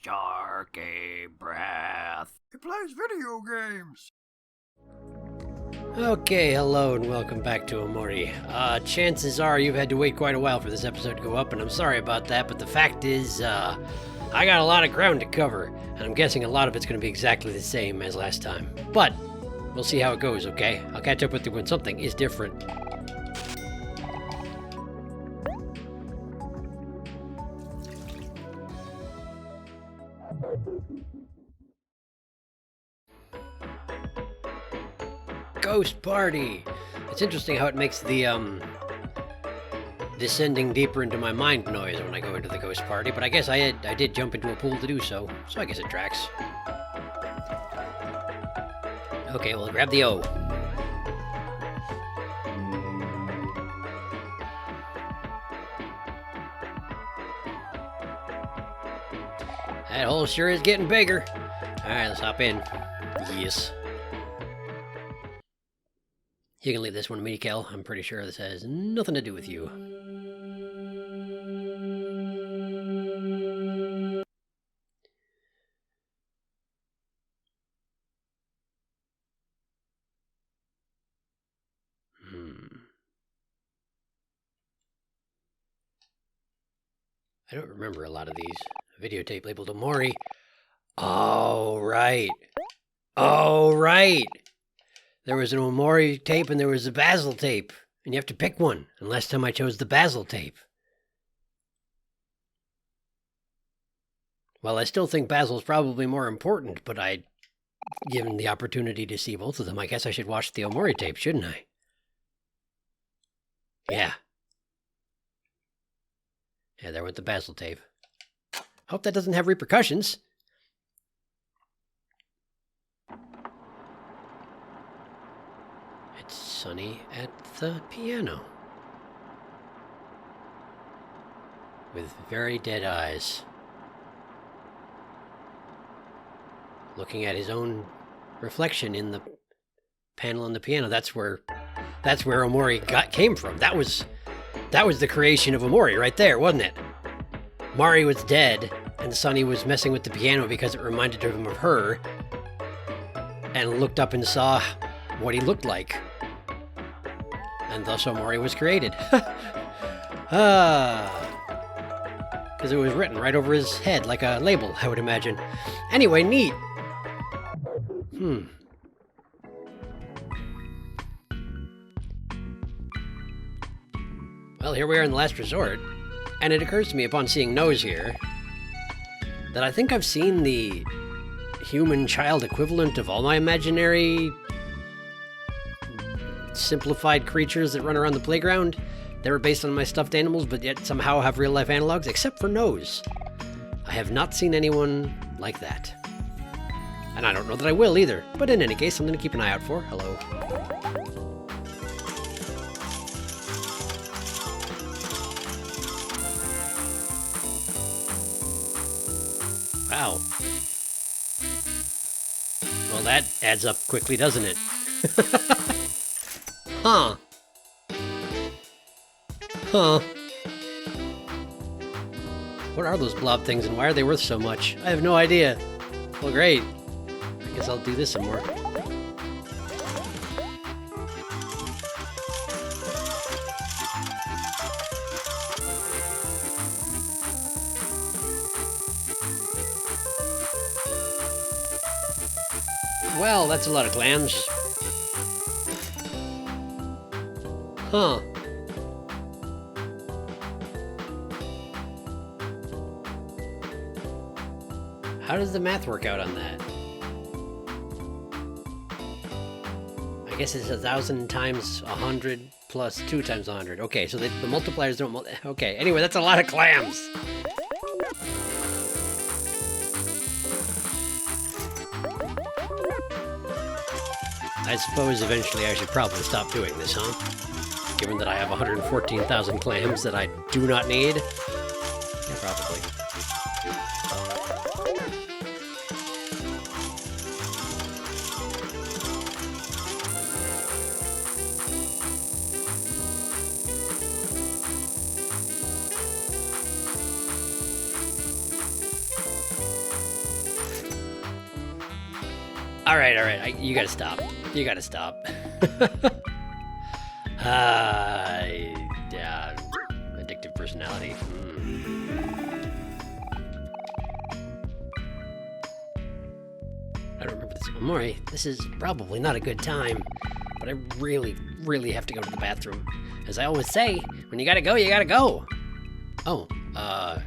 SharkyBreath. He plays video games. Okay, hello and welcome back to Omori. Chances are you've had to wait quite a while for this episode to go up, and I'm sorry about that, but the fact is, I got a lot of ground to cover, and I'm guessing a lot of it's going to be exactly the same as last time. But, we'll see how it goes, okay? I'll catch up with you when something is different. Ghost Party! It's interesting how it makes the, descending deeper into my mind noise when I go into the Ghost Party, but I guess I did jump into a pool to do so I guess it tracks. Okay, well, grab the O. That hole sure is getting bigger. Alright, let's hop in. Yes. You can leave this one to me, Kel. I'm pretty sure this has nothing to do with you. I don't remember a lot of these. Videotape labeled Omori. Oh, right. Oh, right. There was an Omori tape and there was a Basil tape. And you have to pick one. And last time I chose the Basil tape. Well, I still think Basil's probably more important, but given the opportunity to see both of them, I guess I should watch the Omori tape, shouldn't I? Yeah. Yeah, there went the Basil tape. Hope that doesn't have repercussions. It's Sunny at the piano. With very dead eyes. Looking at his own reflection in the panel on the piano. That's where Omori came from. That was the creation of Omori right there, wasn't it? Mari was dead, and Sunny was messing with the piano because it reminded him of her, and looked up and saw what he looked like. And thus Omori was created. Because it was written right over his head, like a label, I would imagine. Anyway, neat. Well, here we are in the last resort, and it occurs to me upon seeing Nose here, that I think I've seen the human child equivalent of all my imaginary simplified creatures that run around the playground. They were based on my stuffed animals, but yet somehow have real-life analogs, except for Nose. I have not seen anyone like that. And I don't know that I will either, but in any case, I'm going to keep an eye out for. Hello. Wow. Well, that adds up quickly, doesn't it? Huh. Huh. What are those blob things and why are they worth so much? I have no idea. Well, great. I guess I'll do this some more. Well, that's a lot of clams. Huh. How does the math work out on that? I guess it's 1,000 times 100 plus 2 times 100. Okay, so the multipliers don't okay, anyway, that's a lot of clams. I suppose eventually I should probably stop doing this, huh? Given that I have 114,000 clams that I do not need. Yeah, probably. All right. You gotta stop. You gotta stop. Yeah, addictive personality. I don't remember this. Omori, this is probably not a good time, but I really, really have to go to the bathroom. As I always say, when you gotta go, you gotta go. Oh, I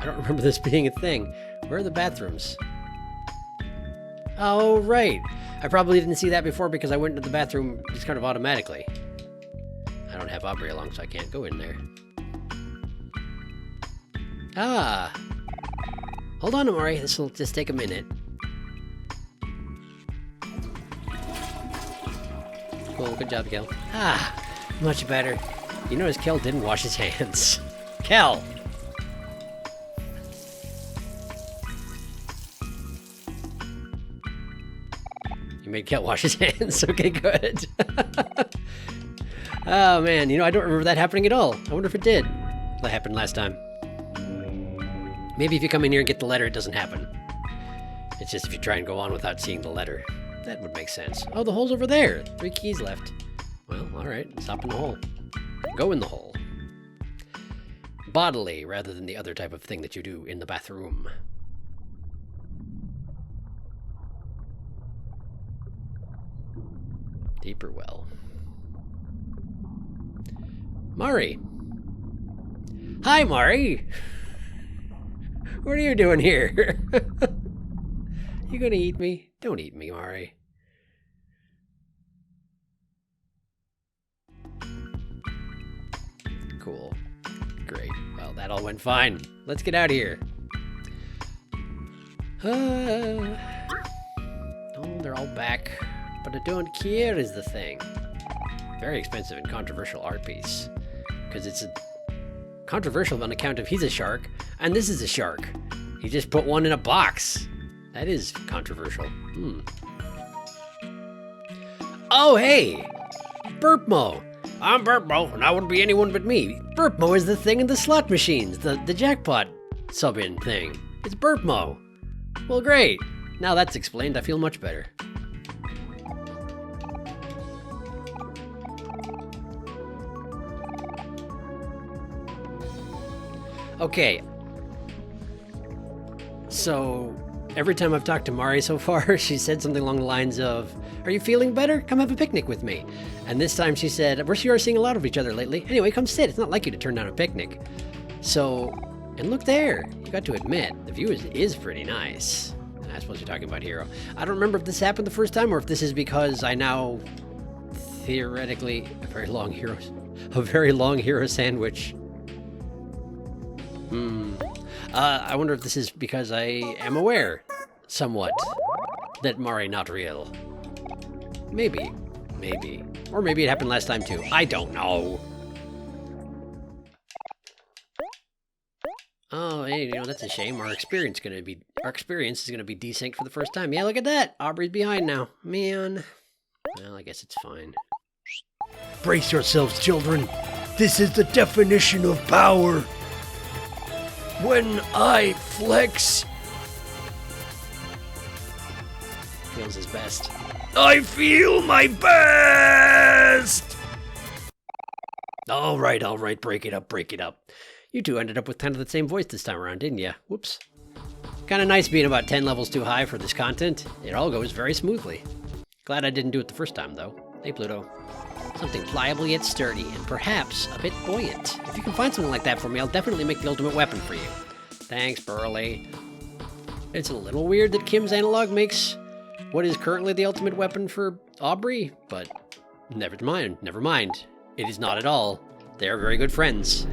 don't remember this being a thing. Where are the bathrooms? Oh, right. I probably didn't see that before because I went into the bathroom just kind of automatically. I don't have Aubrey along, so I can't go in there. Ah. Hold on, Omori. This will just take a minute. Cool, good job, Kel. Ah, much better. You notice Kel didn't wash his hands. Kel! You made Kel wash his hands. Okay, good. Oh, man. You know, I don't remember that happening at all. I wonder if it did. That happened last time. Maybe if you come in here and get the letter, it doesn't happen. It's just if you try and go on without seeing the letter. That would make sense. Oh, the hole's over there. 3 keys left. Well, alright. Stop in the hole. Go in the hole. Bodily, rather than the other type of thing that you do in the bathroom. Deeper well. Mari. Hi, Mari. What are you doing here? You gonna eat me? Don't eat me, Mari. Cool. Great. Well, that all went fine. Let's get out of here. Oh, they're all back. But I don't care is the thing. Very expensive and controversial art piece. Because it's controversial on account of he's a shark, and this is a shark. He just put one in a box. That is controversial. Oh, hey! Burpmo! I'm Burpmo, and I wouldn't be anyone but me. Burpmo is the thing in the slot machines, the jackpot sub-in thing. It's Burpmo. Well, great. Now that's explained, I feel much better. Okay. So, every time I've talked to Mari so far, she said something along the lines of, "Are you feeling better? Come have a picnic with me." And this time she said, "We're sure seeing a lot of each other lately. Anyway, come sit. It's not like you to turn down a picnic." So, and look there. You got to admit, the view is pretty nice. I suppose you're talking about Hero. I don't remember if this happened the first time or if this is because I now, theoretically, a very long hero sandwich. I wonder if this is because I am aware, somewhat, that Mari not real. Maybe. Or maybe it happened last time too. I don't know. Oh, hey, you know, that's a shame. Our experience is gonna be desynced for the first time. Yeah, look at that. Aubrey's behind now. Man. Well, I guess it's fine. Brace yourselves, children. This is the definition of power. When I flex, Feels his best. I feel my best! All right, break it up. You two ended up with kind of the same voice this time around, didn't you? Whoops. Kind of nice being about 10 levels too high for this content. It all goes very smoothly. Glad I didn't do it the first time, though. Hey, Pluto. Something pliable yet sturdy, and perhaps a bit buoyant. If you can find something like that for me, I'll definitely make the ultimate weapon for you. Thanks, Burley. It's a little weird that Kim's analog makes what is currently the ultimate weapon for Aubrey, but never mind. It is not at all. They are very good friends.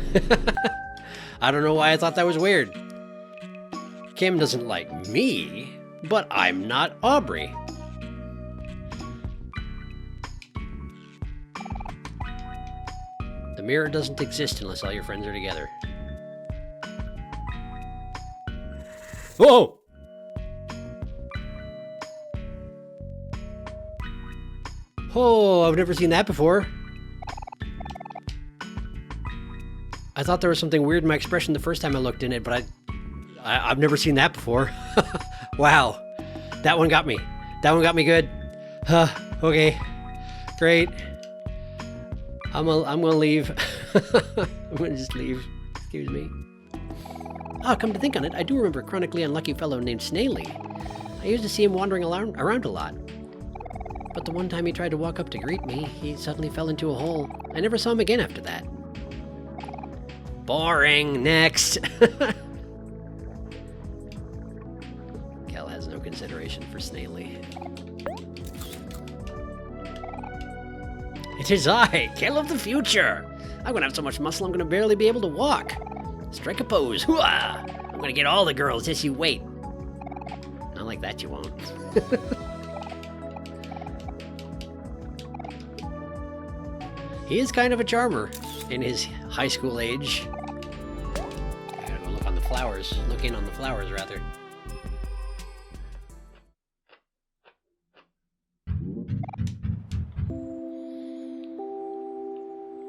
I don't know why I thought that was weird. Kim doesn't like me, but I'm not Aubrey. The mirror doesn't exist unless all your friends are together. Whoa! Oh, I've never seen that before. I thought there was something weird in my expression the first time I looked in it, but I've never seen that before. Wow. That one got me. That one got me good. Okay. Great. I'm gonna leave. I'm gonna just leave. Excuse me. Ah, come to think on it, I do remember a chronically unlucky fellow named Snaily. I used to see him wandering around a lot. But the one time he tried to walk up to greet me, he suddenly fell into a hole. I never saw him again after that. Boring. Next. Cal has no consideration for Snaily. It is I, Cal of the future. I'm gonna have so much muscle I'm gonna barely be able to walk. Strike a pose. Hooah! I'm gonna get all the girls, just you wait. Not like that, you won't. He is kind of a charmer in his high school age. I gotta go look on the flowers. Look in on the flowers, rather.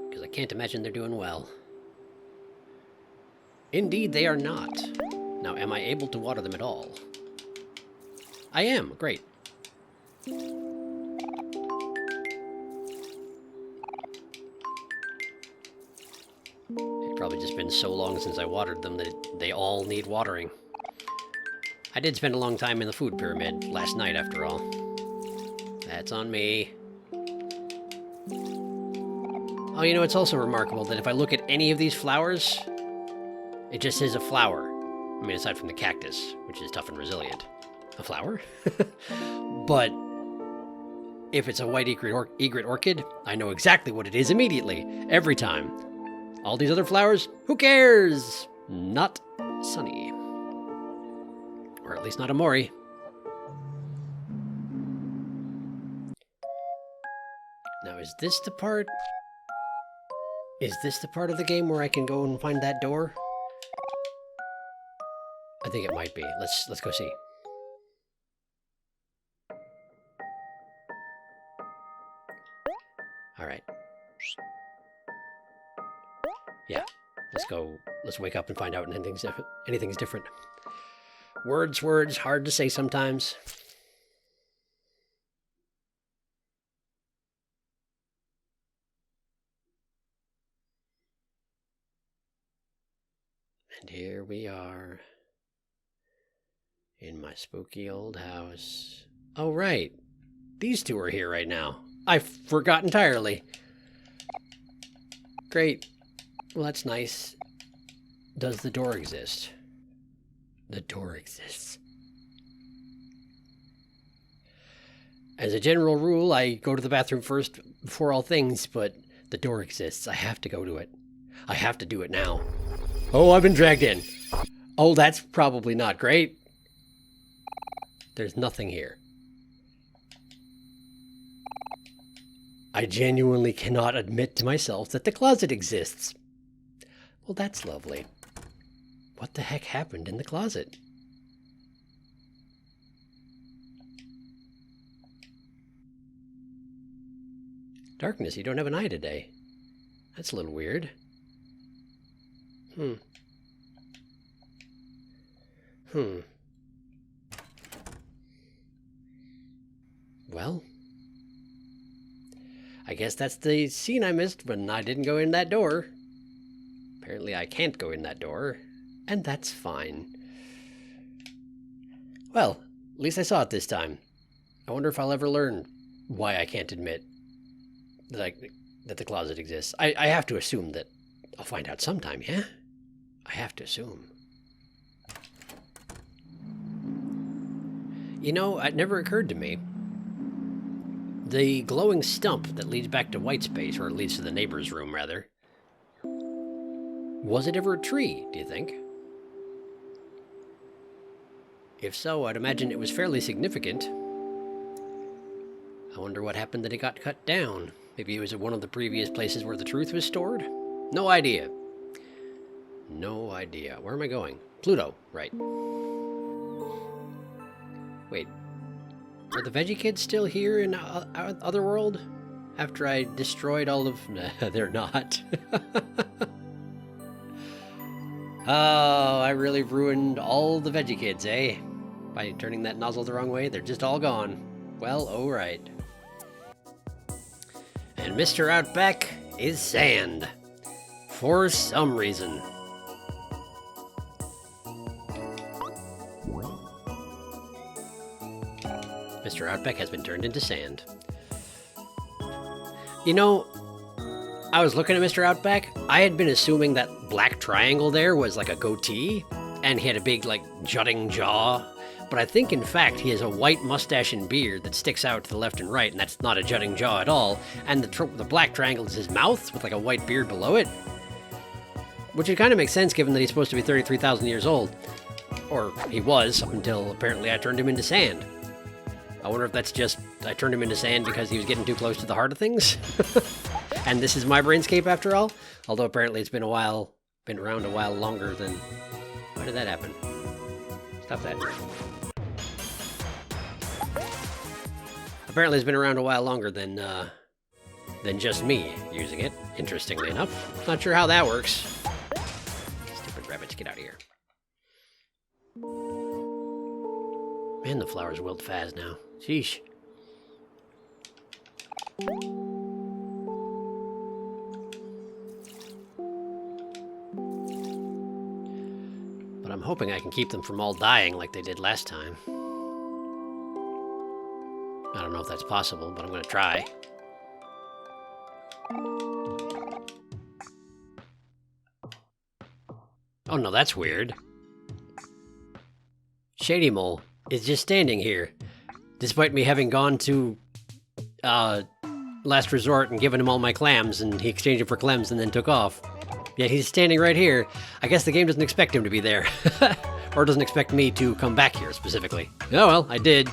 Because I can't imagine they're doing well. Indeed, they are not. Now, am I able to water them at all? I am. Great. It's probably just been so long since I watered them that they all need watering. I did spend a long time in the food pyramid last night, after all. That's on me. Oh, you know, it's also remarkable that if I look at any of these flowers, it just says a flower. I mean, aside from the cactus, which is tough and resilient. A flower? But if it's a white egret orchid, I know exactly what it is immediately, every time. All these other flowers, who cares? Not Sunny. Or at least not Omori. Now, is this the part... Is this the part of the game where I can go and find that door? I think it might be. Let's go see. All right. Yeah. Let's go. Let's wake up and find out anything's different. Words, hard to say sometimes. And here we are. In my spooky old house. Oh, right. These two are here right now. I forgot entirely. Great. Well, that's nice. Does the door exist? The door exists. As a general rule, I go to the bathroom first before all things, but the door exists. I have to go to it. I have to do it now. Oh, I've been dragged in. Oh, that's probably not great. There's nothing here. I genuinely cannot admit to myself that the closet exists. Well, that's lovely. What the heck happened in the closet? Darkness, you don't have an eye today. That's a little weird. Well, I guess that's the scene I missed when I didn't go in that door. Apparently I can't go in that door, and that's fine. Well, at least I saw it this time. I wonder if I'll ever learn why I can't admit that the closet exists. I have to assume that I'll find out sometime, yeah? I have to assume. You know, it never occurred to me. The glowing stump that leads back to white space, or leads to the neighbor's room, rather. Was it ever a tree, do you think? If so, I'd imagine it was fairly significant. I wonder what happened that it got cut down. Maybe it was at one of the previous places where the truth was stored? No idea. No idea. Where am I going? Pluto, right. Wait. Are the Veggie Kids still here in Otherworld? After I destroyed all of... they're not. Oh, I really ruined all the Veggie Kids, eh? By turning that nozzle the wrong way, they're just all gone. Well, alright. And Mr. Outback is sand. For some reason. Mr. Outback has been turned into sand. You know, I was looking at Mr. Outback. I had been assuming that black triangle there was like a goatee, and he had a big, like, jutting jaw. But I think, in fact, he has a white mustache and beard that sticks out to the left and right, and that's not a jutting jaw at all. And the black triangle is his mouth with, like, a white beard below it. Which it kind of makes sense, given that he's supposed to be 33,000 years old. Or he was, up until apparently I turned him into sand. I wonder if that's just, I turned him into sand because he was getting too close to the heart of things. And this is my brainscape after all. Although apparently it's been around a while longer than... Why did that happen? Stop that. Apparently it's been around a while longer than just me using it, interestingly enough. Not sure how that works. Stupid rabbits, get out of here. Man, the flowers wilt fast now. Sheesh. But I'm hoping I can keep them from all dying like they did last time. I don't know if that's possible, but I'm gonna try. Oh no, that's weird. Shady Mole is just standing here, despite me having gone to Last Resort and given him all my clams, and he exchanged them for clams and then took off. Yet he's standing right here. I guess the game doesn't expect him to be there. Or doesn't expect me to come back here, specifically. Oh well, I did.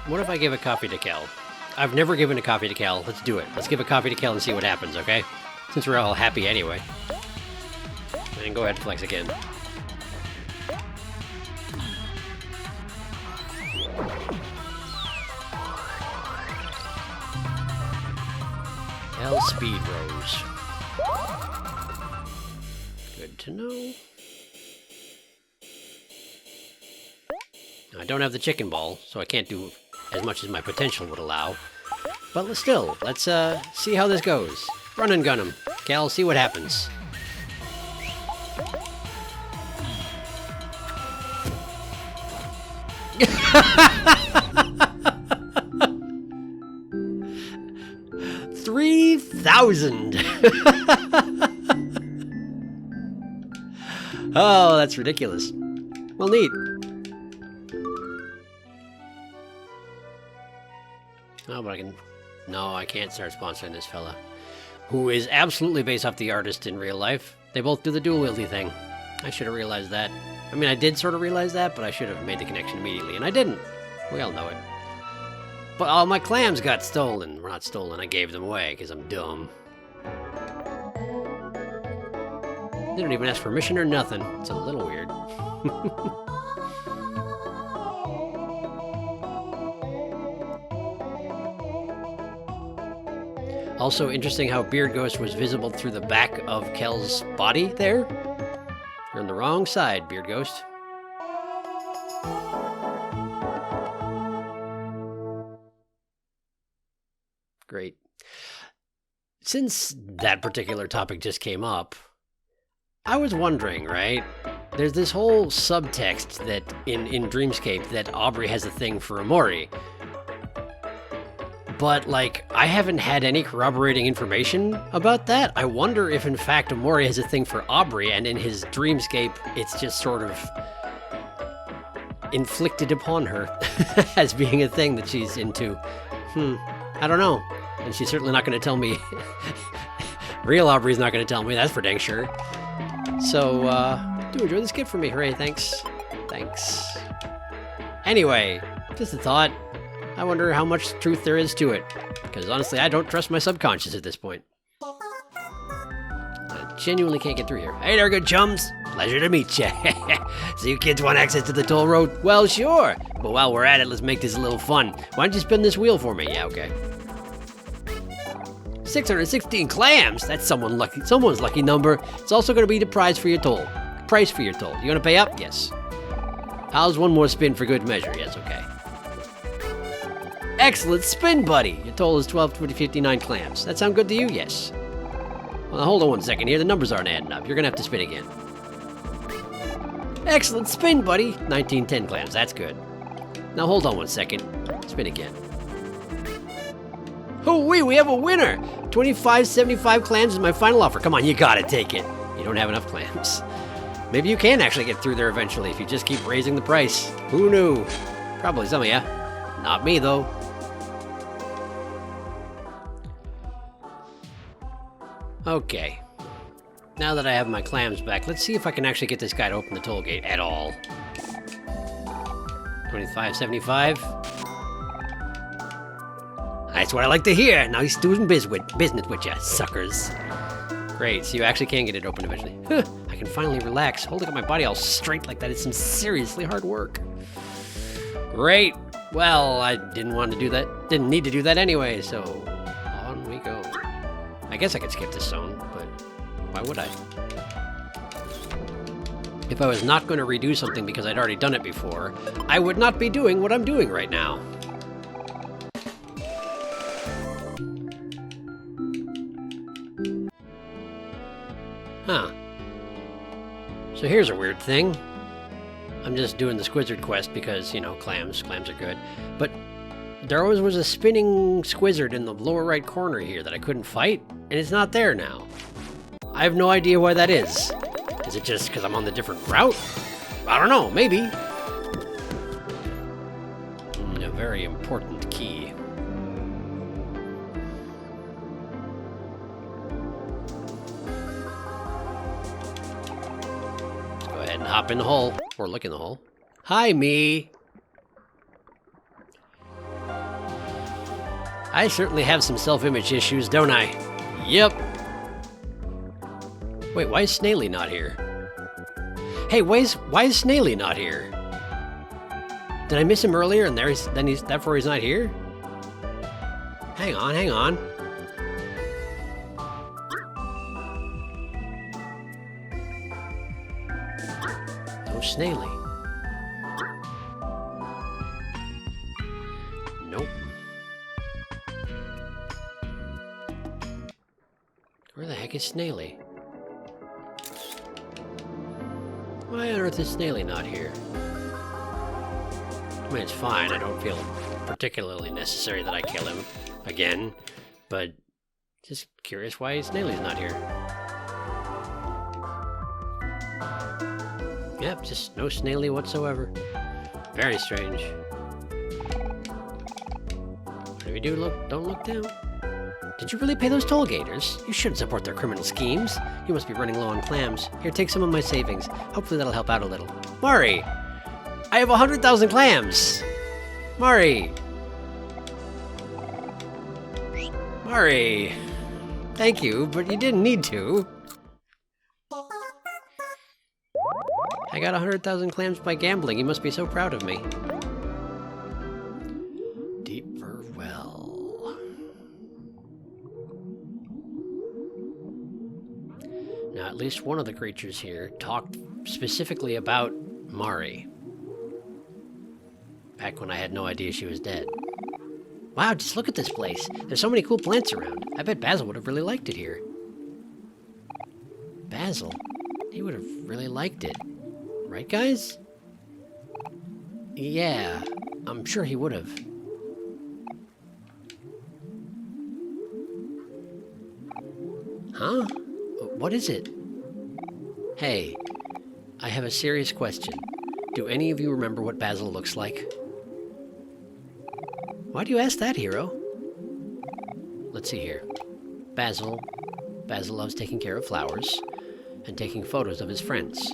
What if I give a coffee to Kel? I've never given a coffee to Kel. Let's do it. Let's give a coffee to Kel and see what happens, okay? Since we're all happy anyway. And go ahead and flex again. Kel speed rose. Good to know. I don't have the chicken ball, so I can't do as much as my potential would allow. But let's see how this goes. Run and gun him. Cal, see what happens. $3,000. Oh, that's ridiculous. Well, neat. Oh, but I can... No, I can't start sponsoring this fella. Who is absolutely based off the artist in real life. They both do the dual-wieldy thing. I should have realized that. I mean, I did sort of realize that, but I should have made the connection immediately, and I didn't. We all know it. But all my clams got stolen. Well, not stolen, I gave them away, because I'm dumb. They don't even ask permission or nothing. It's a little weird. Also interesting how Beard Ghost was visible through the back of Kel's body there. You're on the wrong side, Beard Ghost. Great. Since that particular topic just came up, I was wondering, right? There's this whole subtext that in Dreamscape that Aubrey has a thing for Omori. But, like, I haven't had any corroborating information about that. I wonder if, in fact, Omori has a thing for Aubrey, and in his Dreamscape, it's just sort of inflicted upon her as being a thing that she's into. I don't know. And she's certainly not going to tell me. Real Aubrey's not going to tell me, that's for dang sure. So, do enjoy this gift for me. Hooray, thanks. Thanks. Anyway, just a thought. I wonder how much truth there is to it. Because honestly, I don't trust my subconscious at this point. I genuinely can't get through here. Hey there, good chums. Pleasure to meet you. So you kids want access to the toll road? Well, sure. But while we're at it, let's make this a little fun. Why don't you spin this wheel for me? Yeah, okay. 616 clams. That's someone's lucky number. It's also going to be the price for your toll. You want to pay up? Yes. How's one more spin for good measure? Yes, okay. Excellent spin, buddy! Your total is 12,259 clams. That sound good to you? Yes. Well, hold on one second here. The numbers aren't adding up. You're gonna have to spin again. Excellent spin, buddy! 1910 clams. That's good. Now hold on one second. Spin again. Hoo-wee, we have a winner! 25.75 clams is my final offer. Come on, you gotta take it. You don't have enough clams. Maybe you can actually get through there eventually if you just keep raising the price. Who knew? Probably some of ya. Not me, though. Okay. Now that I have my clams back, let's see if I can actually get this guy to open the toll gate at all. 25.75. That's what I like to hear. Now he's doing business with ya, suckers. Great, so you actually can get it open eventually. I can finally relax. Holding up my body all straight like that is some seriously hard work. Great. Well, I didn't want to do that. Didn't need to do that anyway, so on we go. I guess I could skip this zone, but why would I? If I was not going to redo something because I'd already done it before, I would not be doing what I'm doing right now. Huh. So here's a weird thing. I'm just doing the Squizzard quest because, you know, clams are good. But there always was a spinning Squizzard in the lower right corner here that I couldn't fight, and it's not there now. I have no idea why that is. Is it just because I'm on the different route? I don't know, maybe. A very important key. Go ahead and hop in the hole, or look in the hole. Hi, me! I certainly have some self-image issues, don't I? Yep. Wait, why is Snaily not here? Hey, why is Snaily not here? Did I miss him earlier and therefore he's not here? Hang on. No Snaily. Nope. Where the heck is Snaily? Why on earth is Snaily not here? I mean, it's fine. I don't feel particularly necessary that I kill him again, but just curious why Snaily's not here. Yep, just no Snaily whatsoever. Very strange. Whatever you do, don't look down. Did you really pay those toll gators? You shouldn't support their criminal schemes. You must be running low on clams. Here, take some of my savings. Hopefully that'll help out a little. Mari! I have 100,000 clams! Mari! Mari! Thank you, but you didn't need to. I got 100,000 clams by gambling. You must be so proud of me. Deeper well. Now, at least one of the creatures here talked specifically about Mari. Back when I had no idea she was dead. Wow, just look at this place. There's so many cool plants around. I bet Basil would have really liked it here. Basil? He would have really liked it. Right, guys? Yeah, I'm sure he would have. Huh? What is it? Hey, I have a serious question. Do any of you remember what Basil looks like? Why do you ask that, hero? Let's see here. Basil loves taking care of flowers and taking photos of his friends.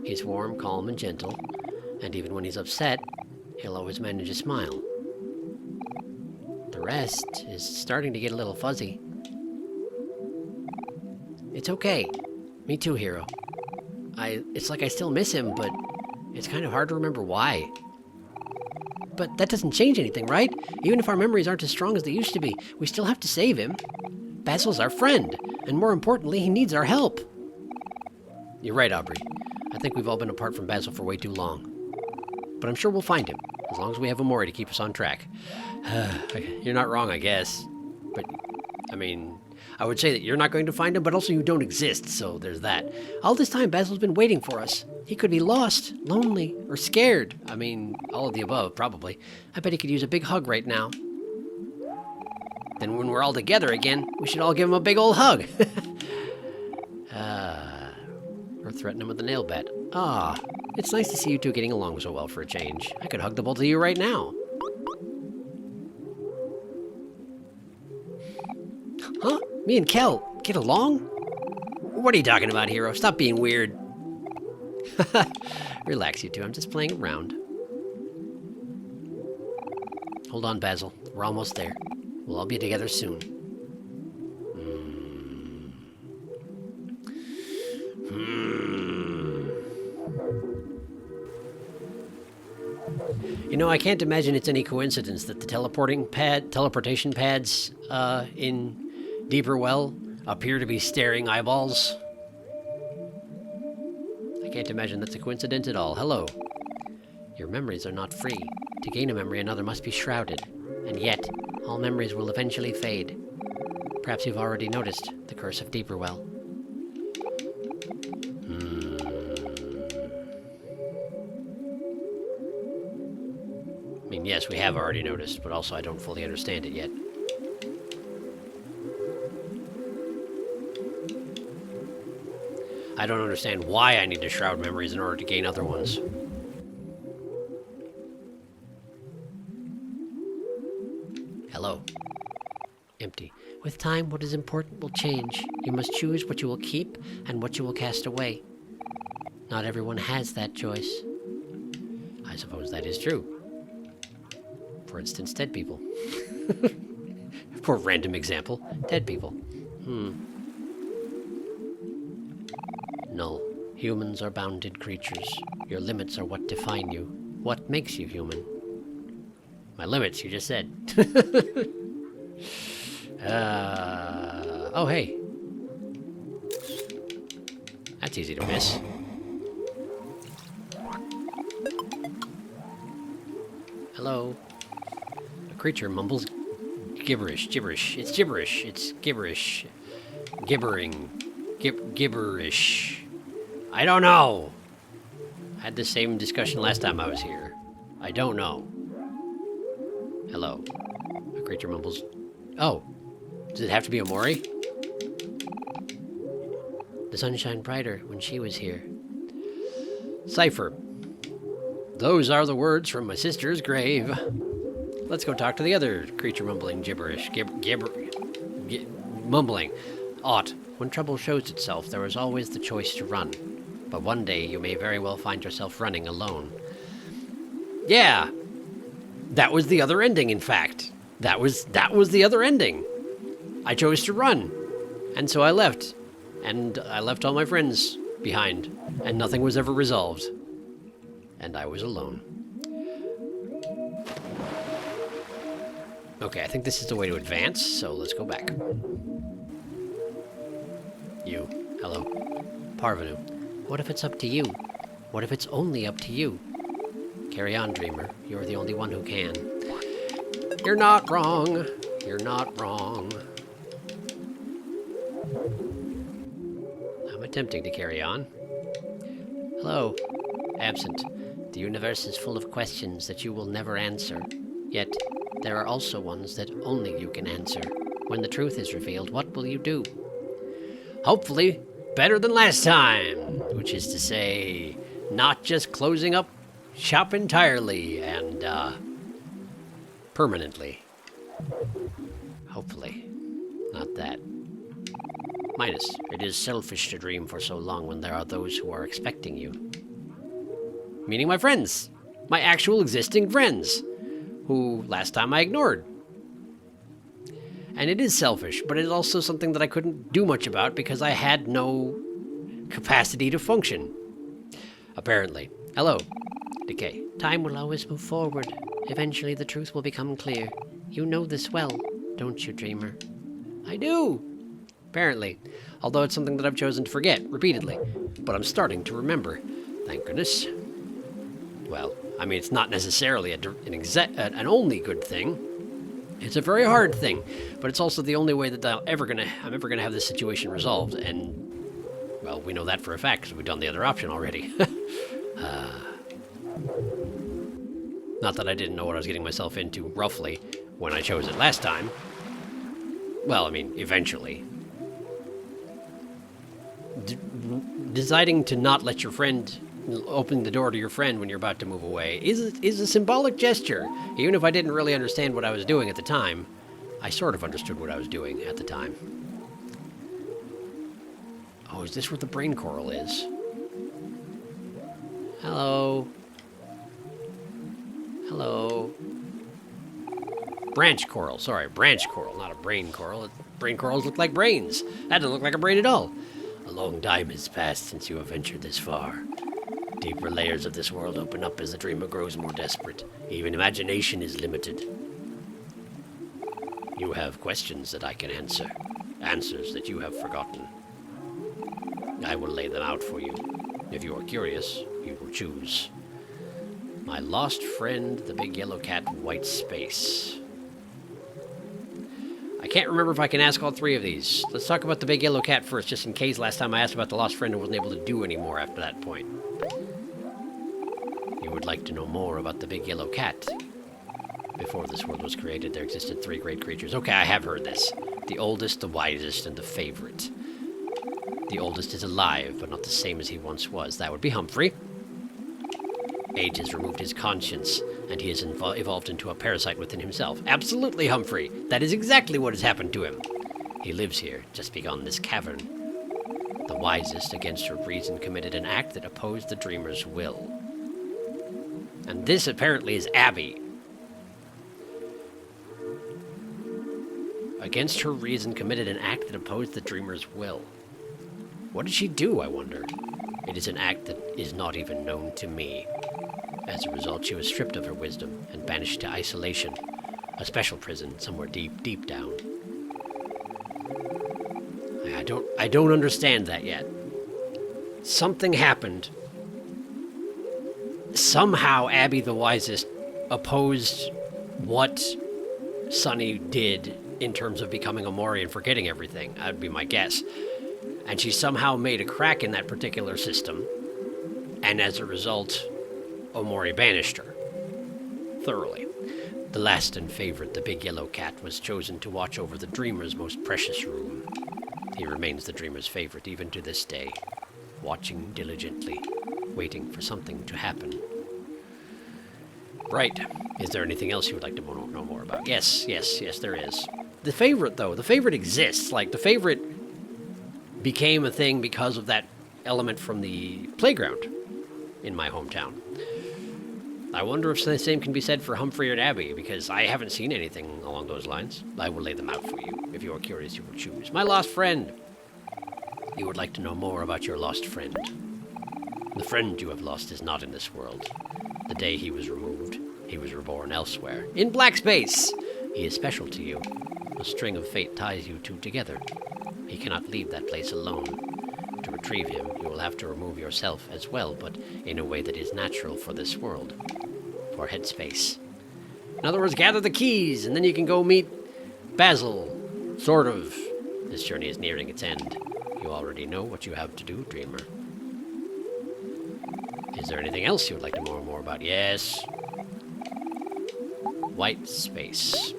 He's warm, calm, and gentle, and even when he's upset, he'll always manage a smile. The rest is starting to get a little fuzzy. It's okay. Me too, hero. It's like I still miss him, but it's kind of hard to remember why. But that doesn't change anything, right? Even if our memories aren't as strong as they used to be, we still have to save him. Basil's our friend, and more importantly, he needs our help. You're right, Aubrey. I think we've all been apart from Basil for way too long. but I'm sure we'll find him, as long as we have Omori to keep us on track. You're not wrong, I guess. But, I mean, I would say that you're not going to find him, but also you don't exist, so there's that. All this time, Basil's been waiting for us. He could be lost, lonely, or scared. I mean, all of the above, probably. I bet he could use a big hug right now. Then when we're all together again, we should all give him a big old hug. Or threaten him with a nail bat. Ah, it's nice to see you two getting along so well for a change. I could hug the both of you right now. Huh? Me and Kel get along? What are you talking about, hero? Stop being weird. Relax, you two. I'm just playing around. Hold on, Basil. We're almost there. We'll all be together soon. You know, I can't imagine it's any coincidence that the teleportation pads in Deeper Well appear to be staring eyeballs. I can't imagine that's a coincidence at all. Hello. Your memories are not free. To gain a memory, another must be shrouded. And yet, all memories will eventually fade. Perhaps you've already noticed the curse of Deeper Well. I mean, yes, we have already noticed, but also I don't fully understand it yet. I don't understand why I need to shroud memories in order to gain other ones. Hello. Empty. With time, what is important will change. You must choose what you will keep and what you will cast away. Not everyone has that choice. I suppose that is true. For instance, dead people. For a random example, dead people. Null. Humans are bounded creatures. Your limits are what define you. What makes you human? My limits, you just said. Oh, hey. That's easy to miss. Hello. A creature mumbles gibberish. It's gibberish. It's gibberish. Gibbering. Gibberish. I don't know. I had the same discussion last time I was here. I don't know. Hello. A creature mumbles. Oh. Does it have to be Omori? The sun shined brighter when she was here. Cipher. Those are the words from my sister's grave. Let's go talk to the other creature mumbling gibberish. Mumbling. Ought. When trouble shows itself, there is always the choice to run. But one day you may very well find yourself running alone. Yeah. That was the other ending, in fact. That was the other ending. I chose to run. And so I left. And I left all my friends behind. And nothing was ever resolved. And I was alone. Okay, I think this is the way to advance, so let's go back. You. Hello. Parvenu. What if it's up to you? What if it's only up to you? Carry on, dreamer. You're the only one who can. You're not wrong. You're not wrong. I'm attempting to carry on. Hello. Absent. The universe is full of questions that you will never answer. Yet, there are also ones that only you can answer. When the truth is revealed, what will you do? Hopefully, better than last time. Which is to say, not just closing up shop entirely and, permanently. Hopefully. Not that. Minus, it is selfish to dream for so long when there are those who are expecting you. Meaning my friends. My actual existing friends. Who last time I ignored. And it is selfish, but it is also something that I couldn't do much about because I had no capacity to function. Apparently. Hello. Decay. Time will always move forward. Eventually the truth will become clear. You know this well, don't you, dreamer? I do. Apparently. Although it's something that I've chosen to forget repeatedly. But I'm starting to remember. Thank goodness. well, I mean, it's not necessarily an only good thing. It's a very hard thing, but it's also the only way that I'm ever gonna have this situation resolved. And well, we know that for a fact because we've done the other option already. Not that I didn't know what I was getting myself into roughly when I chose it last time. Well, I mean, eventually. Deciding to not let your friend open the door to your friend when you're about to move away is a symbolic gesture. Even if I didn't really understand what I was doing at the time, I sort of understood what I was doing at the time. Oh, is this where the brain coral is? Hello. Hello. Branch coral. Sorry, branch coral, not a brain coral. Brain corals look like brains. That doesn't look like a brain at all. A long time has passed since you have ventured this far. Deeper layers of this world open up as the dreamer grows more desperate. Even imagination is limited. You have questions that I can answer. Answers that you have forgotten. I will lay them out for you. If you are curious, you will choose. My lost friend, the big yellow cat, white space. I can't remember if I can ask all three of these. Let's talk about the big yellow cat first, just in case last time I asked about the lost friend and wasn't able to do any more after that point. You would like to know more about the big yellow cat. Before this world was created, there existed 3 great creatures. Okay, I have heard this. The oldest, the wisest, and the favorite. The oldest is alive, but not the same as he once was. That would be Humphrey. Age has removed his conscience, and he has evolved into a parasite within himself. Absolutely, Humphrey. That is exactly what has happened to him. He lives here, just beyond this cavern. The wisest, against her reason, committed an act that opposed the dreamer's will. And this apparently is Abby. Against her reason, committed an act that opposed the dreamer's will. What did she do, I wonder? It is an act that is not even known to me. As a result, she was stripped of her wisdom and banished to isolation, a special prison somewhere deep, deep down. I don't understand that yet. Something happened. Somehow Abby the Wisest opposed what Sunny did in terms of becoming Omori and forgetting everything. That'd be my guess. And she somehow made a crack in that particular system, and as a result, Omori banished her. Thoroughly. The last and favorite, the big yellow cat, was chosen to watch over the dreamer's most precious room. He remains the dreamer's favorite even to this day, watching diligently, waiting for something to happen. Right. Is there anything else you would like to know more about? Yes, there is. The favorite, though, the favorite exists. Like, the favorite became a thing because of that element from the playground in my hometown. I wonder if the same can be said for Humphrey and Abby, because I haven't seen anything along those lines. I will lay them out for you. If you are curious, you will choose. My lost friend. You would like to know more about your lost friend. The friend you have lost is not in this world. The day he was removed, he was reborn elsewhere. In black space! He is special to you. A string of fate ties you two together. He cannot leave that place alone. To retrieve him, you will have to remove yourself as well, but in a way that is natural for this world. For headspace. In other words, gather the keys, and then you can go meet Basil. Sort of. This journey is nearing its end. You already know what you have to do, dreamer. Is there anything else you would like to know more about? Yes. White space.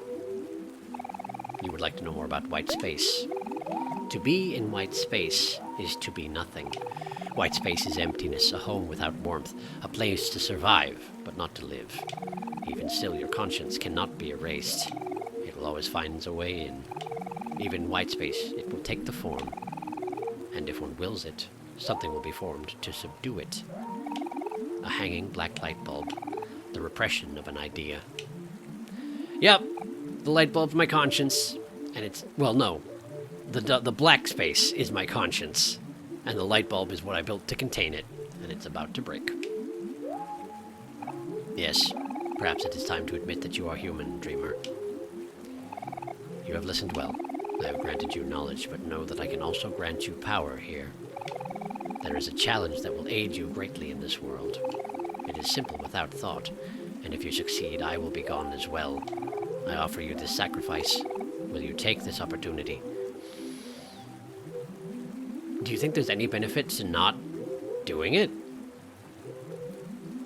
You would like to know more about white space. To be in white space is to be nothing. White space is emptiness, a home without warmth, a place to survive, but not to live. Even still, your conscience cannot be erased. It will always find a way in. Even white space, it will take the form. And if one wills it, something will be formed to subdue it. A hanging black light bulb. The repression of an idea. Yep, the light bulb's my conscience. And it's, well, no. The black space is my conscience. And the light bulb is what I built to contain it. And it's about to break. Yes, perhaps it is time to admit that you are human, dreamer. You have listened well. I have granted you knowledge, but know that I can also grant you power here. There is a challenge that will aid you greatly in this world. It is simple without thought, and if you succeed, I will be gone as well. I offer you this sacrifice. Will you take this opportunity? Do you think there's any benefit to not doing it?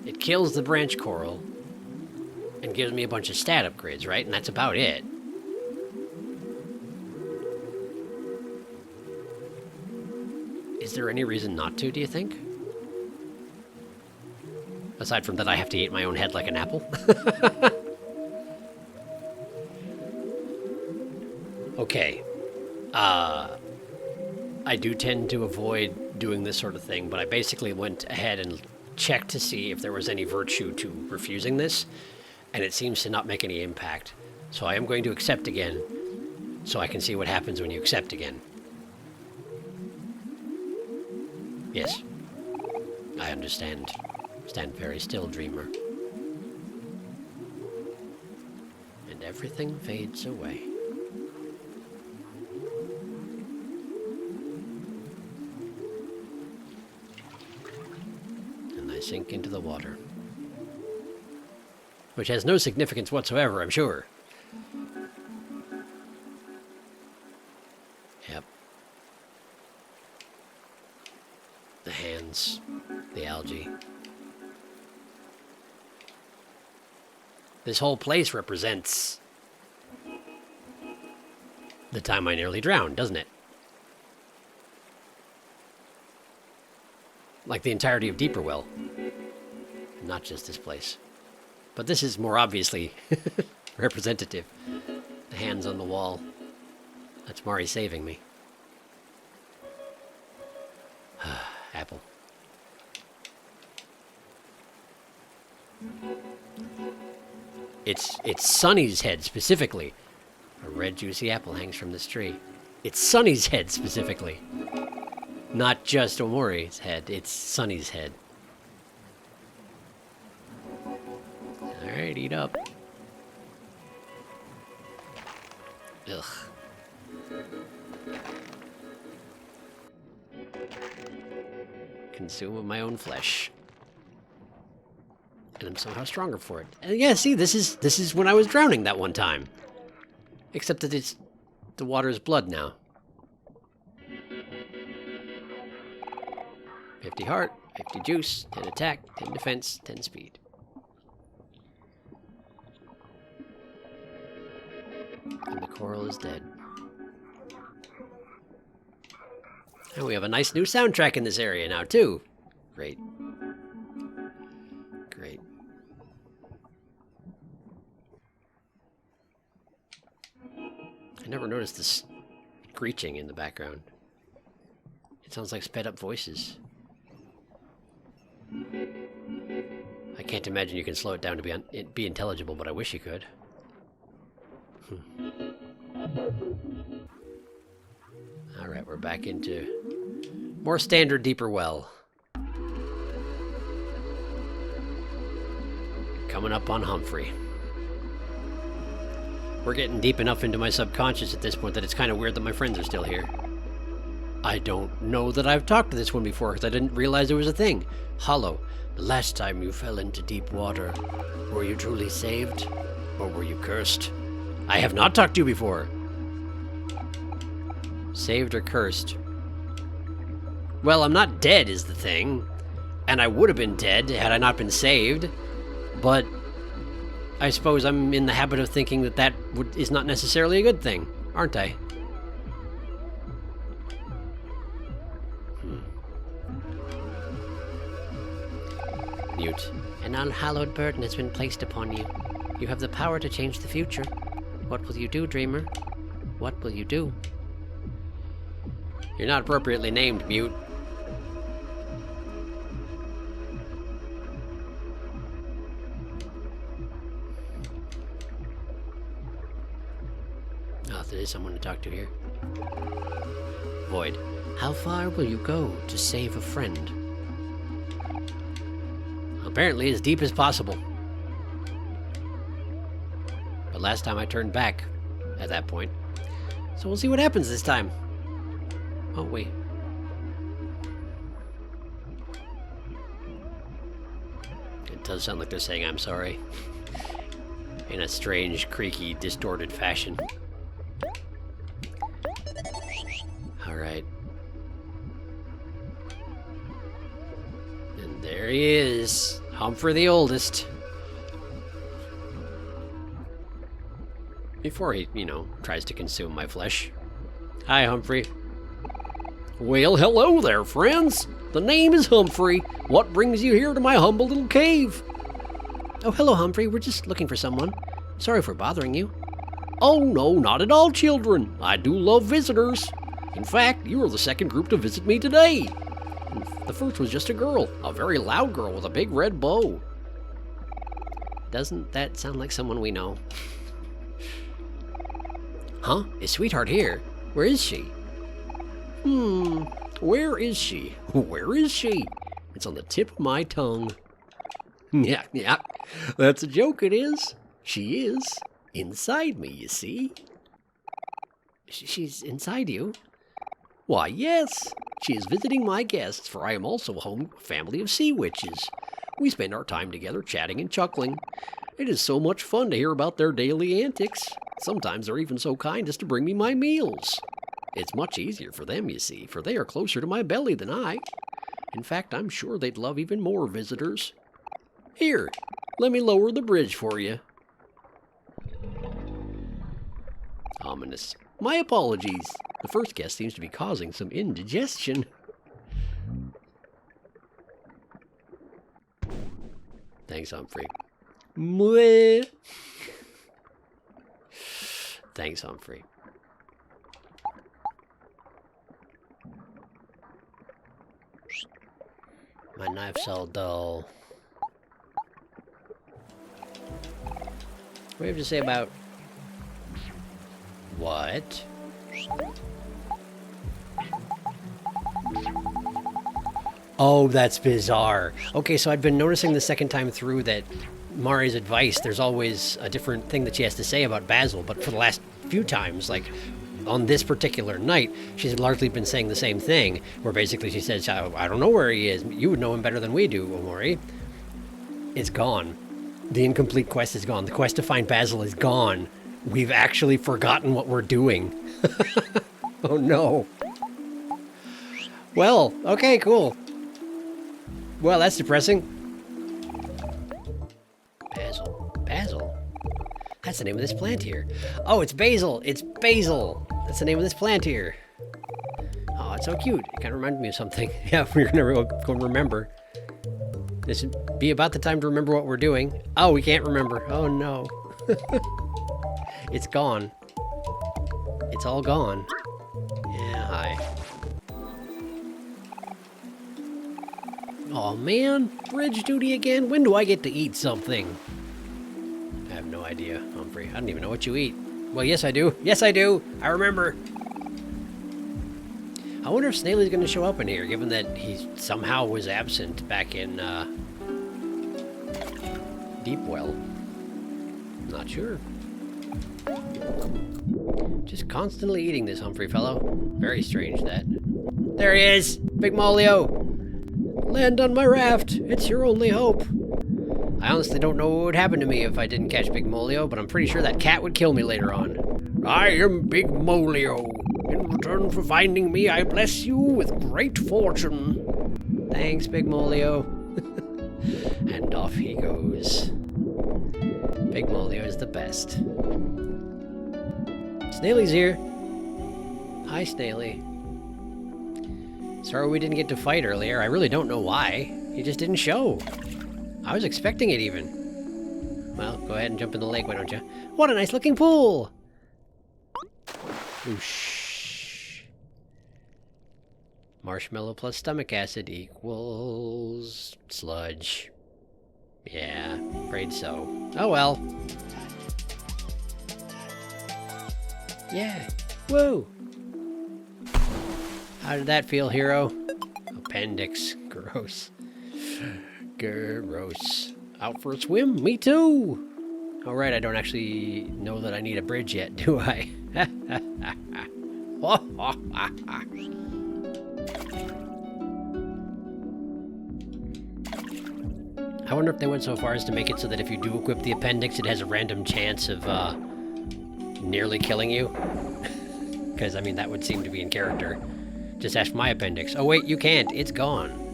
It kills the branch coral and gives me a bunch of stat upgrades, right? And that's about it. Is there any reason not to, do you think? Aside from that I have to eat my own head like an apple? Okay. I do tend to avoid doing this sort of thing, but I basically went ahead and checked to see if there was any virtue to refusing this, and it seems to not make any impact. So I am going to accept again, so I can see what happens when you accept again. Yes. I understand. Stand very still, dreamer. And everything fades away. And I sink into the water. Which has no significance whatsoever, I'm sure. Yep. The hands, the algae. This whole place represents the time I nearly drowned, doesn't it? Like the entirety of Deeper Well. Not just this place. But this is more obviously representative. The hands on the wall. That's Mari saving me. Apple. It's Sunny's head specifically. A red juicy apple hangs from this tree. It's Sunny's head specifically. Not just Omori's head, it's Sunny's head. Alright, eat up. Ugh. Consume of my own flesh. And I'm somehow stronger for it. And yeah, see, this is when I was drowning that one time. Except that the water is blood now. 50 heart, 50 juice, 10 attack, 10 defense, 10 speed. And the coral is dead. And we have a nice new soundtrack in this area now, too. Great. Great. I never noticed this screeching in the background. It sounds like sped up voices. I can't imagine you can slow it down to be intelligible, but I wish you could. Alright, we're back into more standard Deeper Well. Coming up on Humphrey. We're getting deep enough into my subconscious at this point that it's kind of weird that my friends are still here. I don't know that I've talked to this one before because I didn't realize it was a thing. Hollow, the last time you fell into deep water, were you truly saved? Or were you cursed? I have not talked to you before. Saved or cursed? Well, I'm not dead is the thing. And I would have been dead had I not been saved. But I suppose I'm in the habit of thinking that is not necessarily a good thing, aren't I? Mute. An unhallowed burden has been placed upon you. You have the power to change the future. What will you do, dreamer? What will you do? You're not appropriately named, Mute. Oh, there is someone to talk to here. Void. How far will you go to save a friend? Apparently as deep as possible. But last time I turned back at that point. So we'll see what happens this time. Won't we? does sound like they're saying I'm sorry. In a strange, creaky, distorted fashion. Alright. And there he is. Humphrey the oldest. Before he, tries to consume my flesh. Hi, Humphrey. Well, hello there, friends. The name is Humphrey. What brings you here to my humble little cave? Oh, hello, Humphrey. We're just looking for someone. Sorry for bothering you. Oh, no, not at all, children. I do love visitors. In fact, you are the second group to visit me today. The first was just a girl, a very loud girl with a big red bow. Doesn't that sound like someone we know? Huh? Is Sweetheart here? Where is she? Where is she? Where is she? It's on the tip of my tongue. Yeah, that's a joke, it is. She is inside me, you see. She's inside you? Why, yes. She is visiting my guests, for I am also home to a family of sea witches. We spend our time together chatting and chuckling. It is so much fun to hear about their daily antics. Sometimes they're even so kind as to bring me my meals. It's much easier for them, you see, for they are closer to my belly than I. In fact, I'm sure they'd love even more visitors. Here, let me lower the bridge for you. Ominous. My apologies. The first guest seems to be causing some indigestion. Thanks, Humphrey. Mwah. Thanks, Humphrey. My knife's all dull. What do you have to say about... What? Oh, that's bizarre. Okay, so I'd been noticing the second time through that Mari's advice, there's always a different thing that she has to say about Basil, but for the last few times, like on this particular night, she's largely been saying the same thing, where basically she says, I don't know where he is. You would know him better than we do, Omori. It's gone. The incomplete quest is gone. The quest to find Basil is gone. We've actually forgotten what we're doing. Oh no. Well, okay, cool. Well, that's depressing. Basil? That's the name of this plant here. Oh, it's basil. It's basil. That's the name of this plant here. Oh, it's so cute. It kind of reminded me of something. Yeah, we're going to go remember. This would be about the time to remember what we're doing. Oh, we can't remember. Oh, no. It's gone. It's all gone. Yeah, hi. Oh man, bridge duty again? When do I get to eat something? I have no idea, Humphrey. I don't even know what you eat. Well, yes I do. Yes I do. I remember. I wonder if Snailey's going to show up in here, given that he somehow was absent back in Deepwell. Not sure. Just constantly eating this Humphrey fellow. Very strange that. There he is! Big Molio! Land on my raft. It's your only hope. I honestly don't know what would happen to me if I didn't catch Big Molio, but I'm pretty sure that cat would kill me later on. I am Big Molio. In return for finding me, I bless you with great fortune. Thanks, Big Molio. And off he goes. Big Molio is the best. Snailey's here. Hi, Snailey. Sorry we didn't get to fight earlier. I really don't know why. He just didn't show. I was expecting it even. Well, go ahead and jump in the lake, why don't you? What a nice looking pool! Whoosh. Marshmallow plus stomach acid equals sludge. Yeah, afraid so. Oh well. Yeah. Whoa! How did that feel, hero? Appendix. Gross. Gross. Out for a swim? Me too! Alright, I don't actually know that I need a bridge yet, do I? I wonder if they went so far as to make it so that if you do equip the appendix, it has a random chance of nearly killing you. Because, I mean, that would seem to be in character. Just ask my appendix. Oh, wait, you can't. It's gone.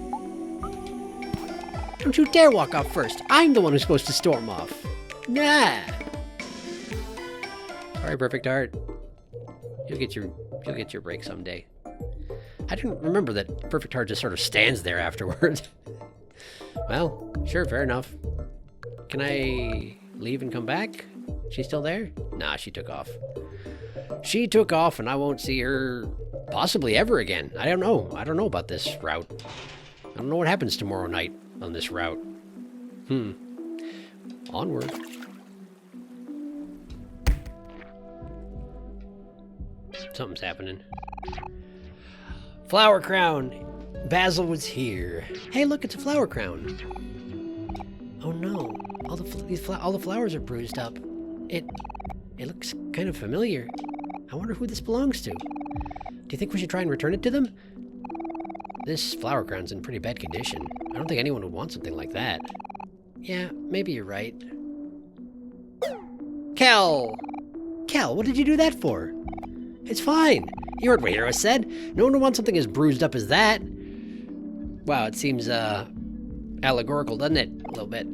Don't you dare walk off first. I'm the one who's supposed to storm off. Nah. Sorry, Perfect Heart. You'll get your break someday. I didn't remember that Perfect Heart just sort of stands there afterwards. Well, sure, fair enough. Can I leave and come back? She's still there? Nah, she took off. She took off, and I won't see her possibly ever again. I don't know. I don't know about this route. I don't know what happens tomorrow night on this route. Onward. Something's happening. Flower crown. Basil was here. Hey, look, it's a flower crown. Oh no, all the flowers are bruised up. It looks kind of familiar. I wonder who this belongs to. Do you think we should try and return it to them? This flower crown's in pretty bad condition. I don't think anyone would want something like that. Yeah, maybe you're right. Kel! Kel, what did you do that for? It's fine. You heard what Hero said. No one would want something as bruised up as that. Wow, it seems, allegorical, doesn't it? A little bit.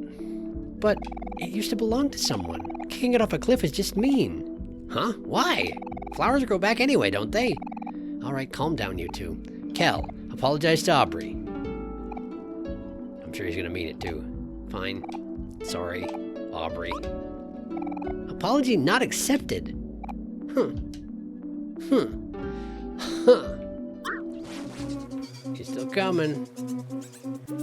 But it used to belong to someone. Kicking it off a cliff is just mean. Huh? Why? Flowers grow back anyway, don't they? Alright, calm down, you two. Kel, apologize to Aubrey. I'm sure he's gonna mean it, too. Fine. Sorry, Aubrey. Apology not accepted. He's still coming.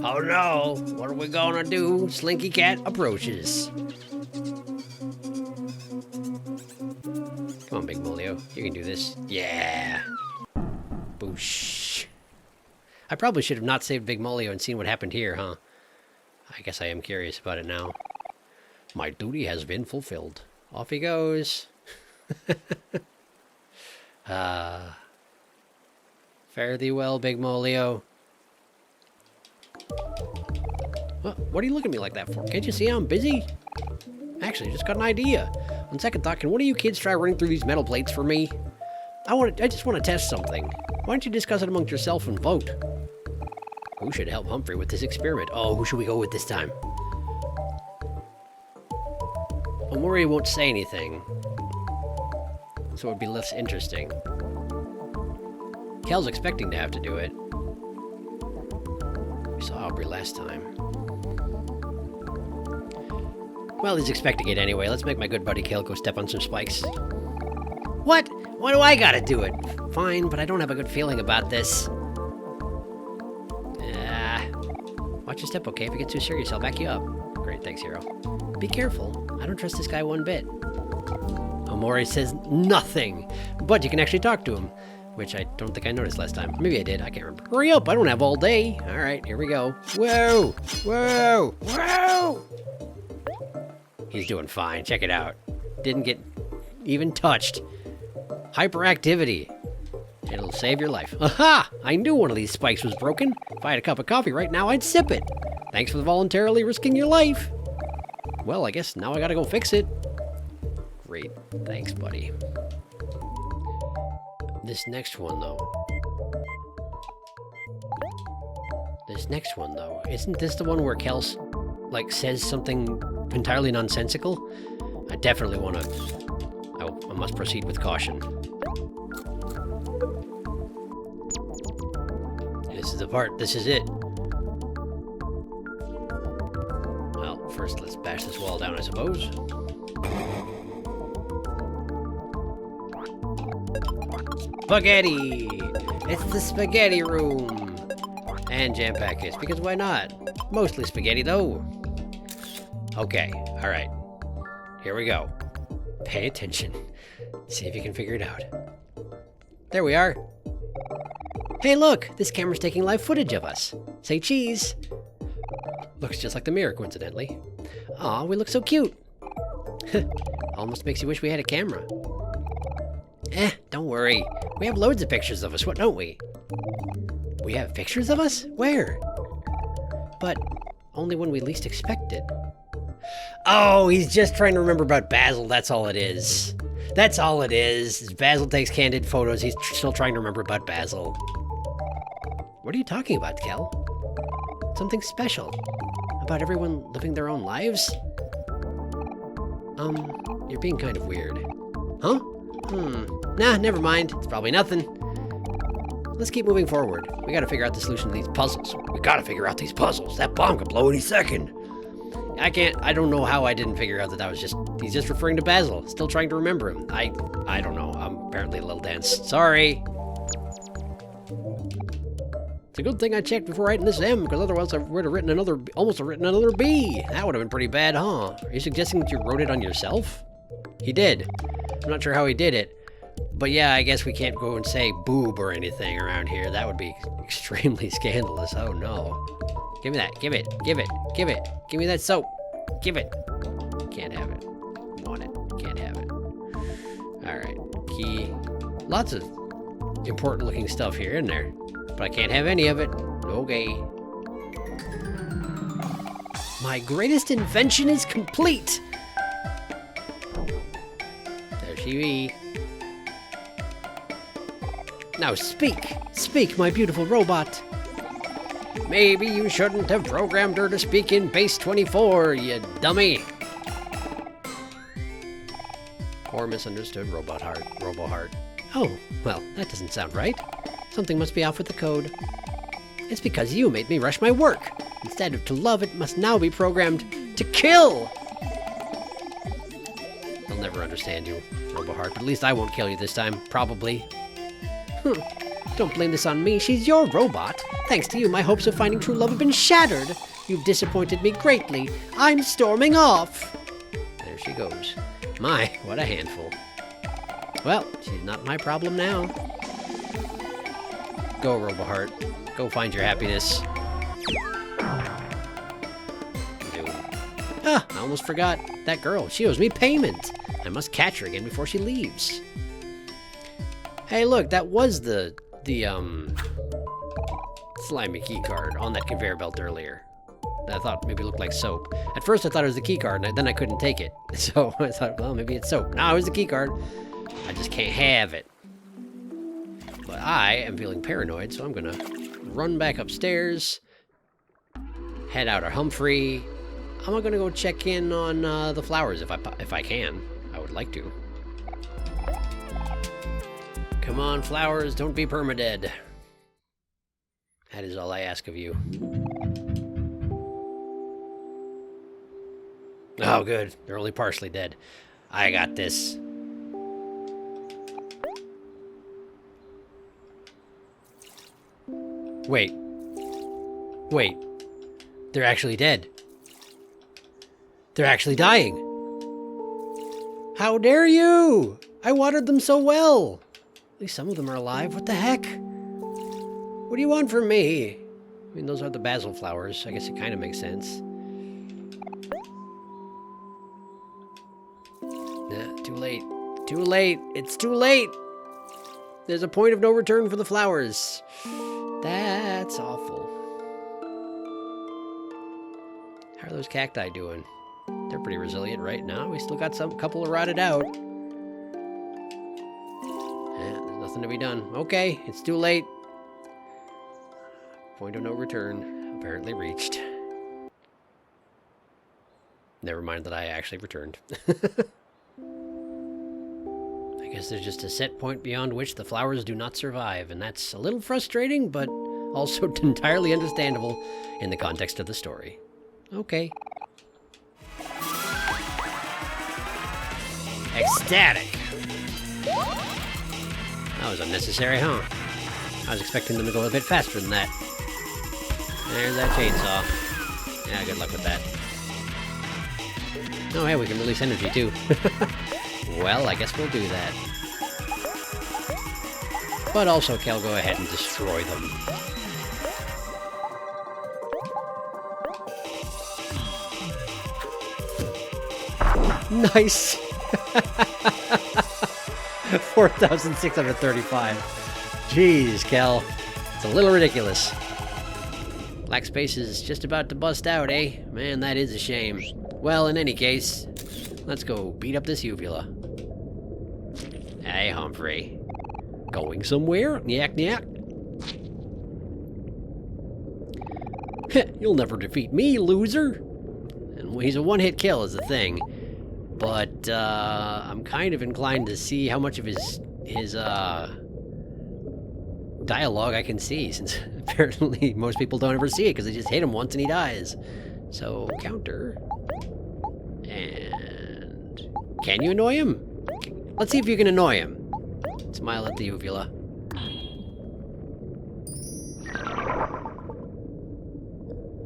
Oh no, what are we gonna do? Slinky Cat approaches. Come on, Big Molio. You can do this. Yeah. Boosh. I probably should have not saved Big Molio and seen what happened here, huh? I guess I am curious about it now. My duty has been fulfilled. Off he goes. Fare thee well, Big Molio. What are you looking at me like that for? Can't you see I'm busy? Actually, I just got an idea. On second thought, can one of you kids try running through these metal plates for me? I just want to test something. Why don't you discuss it amongst yourself and vote? Who should help Humphrey with this experiment? Oh, who should we go with this time? Omori won't say anything, so it would be less interesting. Kel's expecting to have to do it. We saw Aubrey last time. Well, he's expecting it anyway. Let's make my good buddy Kel go step on some spikes. What? Why do I gotta do it? Fine, but I don't have a good feeling about this. Watch your step, okay? If you get too serious, I'll back you up. Great, thanks, Hero. Be careful. I don't trust this guy one bit. Omori says nothing, but you can actually talk to him, which I don't think I noticed last time. Maybe I did, I can't remember. Hurry up, I don't have all day. All right, here we go. Whoa, whoa, whoa! He's doing fine, check it out. Didn't get even touched. Hyperactivity. It'll save your life. Aha! I knew one of these spikes was broken. If I had a cup of coffee right now, I'd sip it. Thanks for voluntarily risking your life. Well, I guess now I gotta go fix it. Great. Thanks, buddy. This next one, though. Isn't this the one where Kels, like, says something entirely nonsensical? I definitely want to... I must proceed with caution. This is the part. This is it. Well, first let's bash this wall down, I suppose. Spaghetti! It's the spaghetti room! And jam packets, because why not? Mostly spaghetti, though. Okay, alright. Here we go. Pay attention. See if you can figure it out. There we are. Hey, look! This camera's taking live footage of us. Say cheese! Looks just like the mirror, coincidentally. Aw, we look so cute! Almost makes you wish we had a camera. Don't worry. We have loads of pictures of us, don't we? We have pictures of us? Where? But only when we least expect it. Oh, he's just trying to remember about Basil. That's all it is. That's all it is. Basil takes candid photos. He's still trying to remember about Basil. What are you talking about, Kel? Something special? About everyone living their own lives? You're being kind of weird. Huh? Nah, never mind. It's probably nothing. Let's keep moving forward. We gotta figure out the solution to these puzzles. That bomb could blow any second. I don't know how I didn't figure out that was he's just referring to Basil. Still trying to remember him. I don't know. I'm apparently a little dense. Sorry. It's a good thing I checked before writing this M, because otherwise I would have almost written another B. That would have been pretty bad, huh? Are you suggesting that you wrote it on yourself? He did. I'm not sure how he did it. But yeah, I guess we can't go and say boob or anything around here. That would be extremely scandalous. Oh no. Give me that. Give it. Give it. Give it. Give me that soap. Give it. Can't have it. Want it. Can't have it. Alright. Key. Lots of important looking stuff here, isn't there? But I can't have any of it. Okay. My greatest invention is complete! There she be. Now speak! Speak, my beautiful robot! Maybe you shouldn't have programmed her to speak in base 24, you dummy! Poor misunderstood robot heart. Robo-heart. Oh, well, that doesn't sound right. Something must be off with the code. It's because you made me rush my work. Instead of to love, it must now be programmed to kill! I'll never understand you, Robo-heart, but at least I won't kill you this time, probably. Don't blame this on me, she's your robot. Thanks to you, my hopes of finding true love have been shattered. You've disappointed me greatly. I'm storming off. There she goes. My, what a handful. Well, she's not my problem now. Go, Robo-heart. Go find your happiness. Ah, I almost forgot. That girl, she owes me payment. I must catch her again before she leaves. Hey, look, that was the slimy key card on that conveyor belt earlier. I thought maybe it looked like soap. At first I thought it was the key card, and then I couldn't take it. So I thought, well, maybe it's soap. No, it was the key card. I just can't have it. But I am feeling paranoid, so I'm gonna run back upstairs, head out to Humphrey. I'm gonna go check in on the flowers if I can. I would like to. Come on, flowers, don't be permadead. That is all I ask of you. Oh, good. They're only partially dead. I got this. Wait. Wait. They're actually dead. They're actually dying. How dare you! I watered them so well. At least some of them are alive. What the heck? What do you want from me? I mean, those are the basil flowers. I guess it kind of makes sense. Nah, too late. Too late. It's too late. There's a point of no return for the flowers. That's awful. How are those cacti doing? They're pretty resilient right now. We still got couple of rotted out. Yeah, there's nothing to be done. Okay, it's too late. Point of no return apparently reached. Never mind that I actually returned. I guess there's just a set point beyond which the flowers do not survive, and that's a little frustrating, but also entirely understandable in the context of the story. Okay. Ecstatic! That was unnecessary, huh? I was expecting them to go a bit faster than that. There's that chainsaw. Yeah, good luck with that. Oh, hey, we can release energy, too. Well, I guess we'll do that. But also, Kel, go ahead and destroy them. Nice! 4,635. Jeez, Kel. It's a little ridiculous. Black space is just about to bust out, eh? Man, that is a shame. Well, in any case, let's go beat up this uvula. Hey, Humphrey. Going somewhere? Nyak, nyak. You'll never defeat me, loser. And he's a one-hit kill is the thing. But, I'm kind of inclined to see how much of his dialogue I can see, since apparently most people don't ever see it because they just hit him once and he dies. So, counter. And... can you annoy him? Let's see if you can annoy him. Smile at the uvula.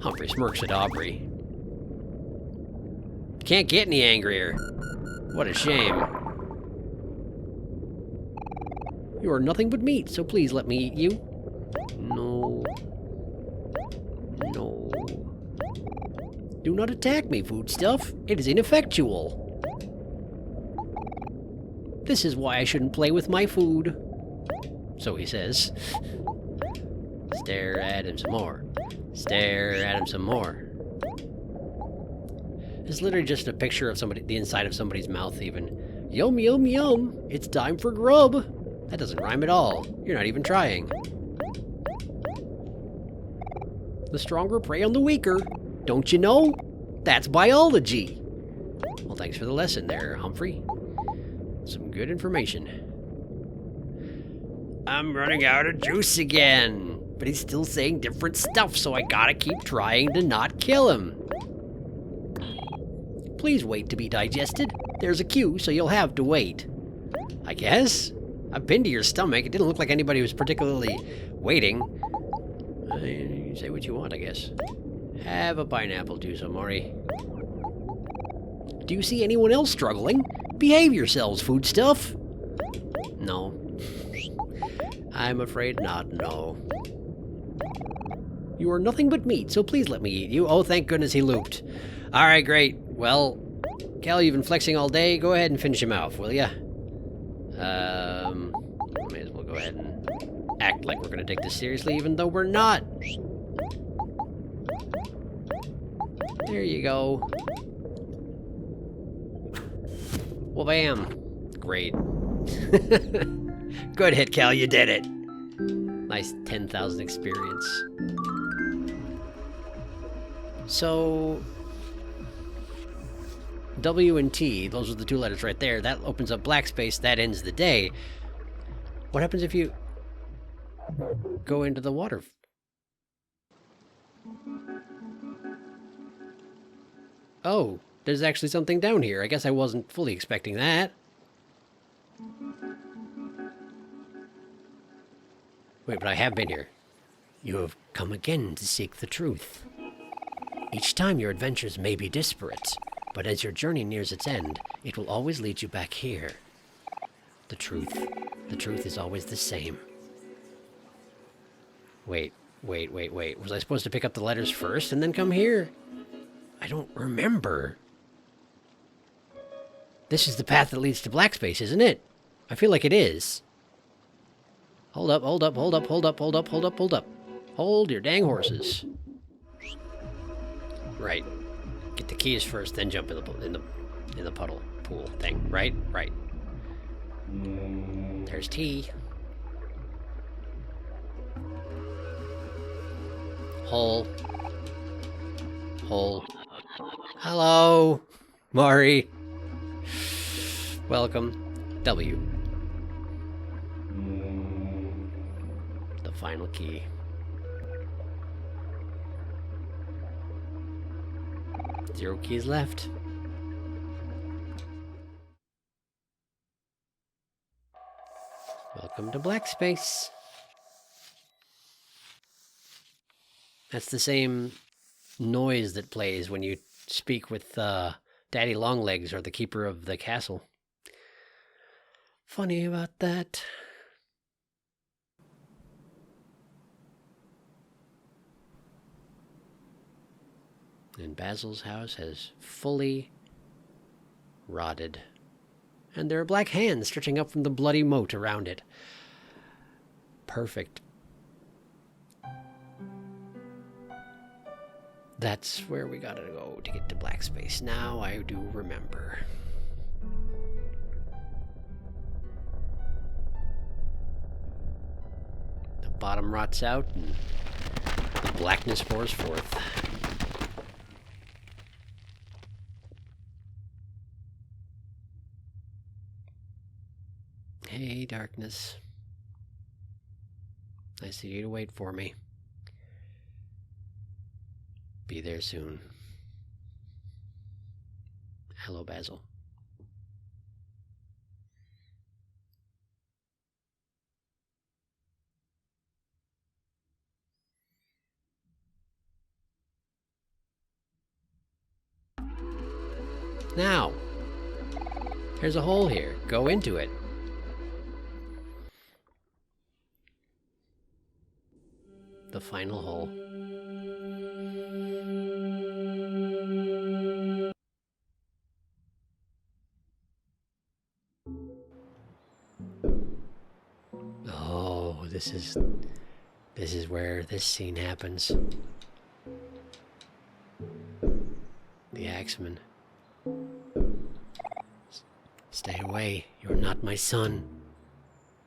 Humphrey smirks at Aubrey. Can't get any angrier. What a shame. You are nothing but meat, so please let me eat you. No. No. Do not attack me, foodstuff. It is ineffectual. This is why I shouldn't play with my food. So he says. Stare at him some more. Stare at him some more. It's literally just a picture of somebody, the inside of somebody's mouth even. Yum, yum, yum. It's time for grub. That doesn't rhyme at all. You're not even trying. The stronger prey on the weaker. Don't you know? That's biology. Well, thanks for the lesson there, Humphrey. Some good information. I'm running out of juice again. But he's still saying different stuff, so I gotta keep trying to not kill him. Please wait to be digested. There's a queue, so you'll have to wait. I guess? I've been to your stomach. It didn't look like anybody was particularly waiting. You say what you want, I guess. Have a pineapple juice, Omori. Do you see anyone else struggling? Behave yourselves, foodstuff. No. I'm afraid not, no. You are nothing but meat, so please let me eat you. Oh, thank goodness he looped. Alright, great. Well, Cal, you've been flexing all day. Go ahead and finish him off, will ya? May as well go ahead and act like we're gonna take this seriously, even though we're not. There you go. Well, bam. Great. Good hit, Cal. You did it. Nice 10,000 experience. So... W and T, those are the two letters right there. That opens up black space. That ends the day. What happens if you go into the water? Oh, there's actually something down here. I guess I wasn't fully expecting that. Wait, but I have been here. You have come again to seek the truth. Each time your adventures may be disparate, but as your journey nears its end, it will always lead you back here. The truth is always the same. Wait. Was I supposed to pick up the letters first and then come here? I don't remember. This is the path that leads to black space, isn't it? I feel like it is. Hold up. Hold your dang horses. Right. Get the keys first, then jump in the puddle pool thing. Right. There's T. Hole. Hello, Mari. Welcome. W. The final key. Zero keys left. Welcome to black space. That's the same noise that plays when you speak with Daddy Longlegs or the keeper of the castle. Funny about that. And Basil's house has fully rotted. And there are black hands stretching up from the bloody moat around it. Perfect. That's where we gotta go to get to Black Space. Now I do remember. The bottom rots out and the blackness pours forth. Hey, darkness. I see you to wait for me. Be there soon. Hello, Basil. Now, there's a hole here. Go into it. The final hole. Oh, this is where this scene happens. The Axeman. Stay away. You're not my son.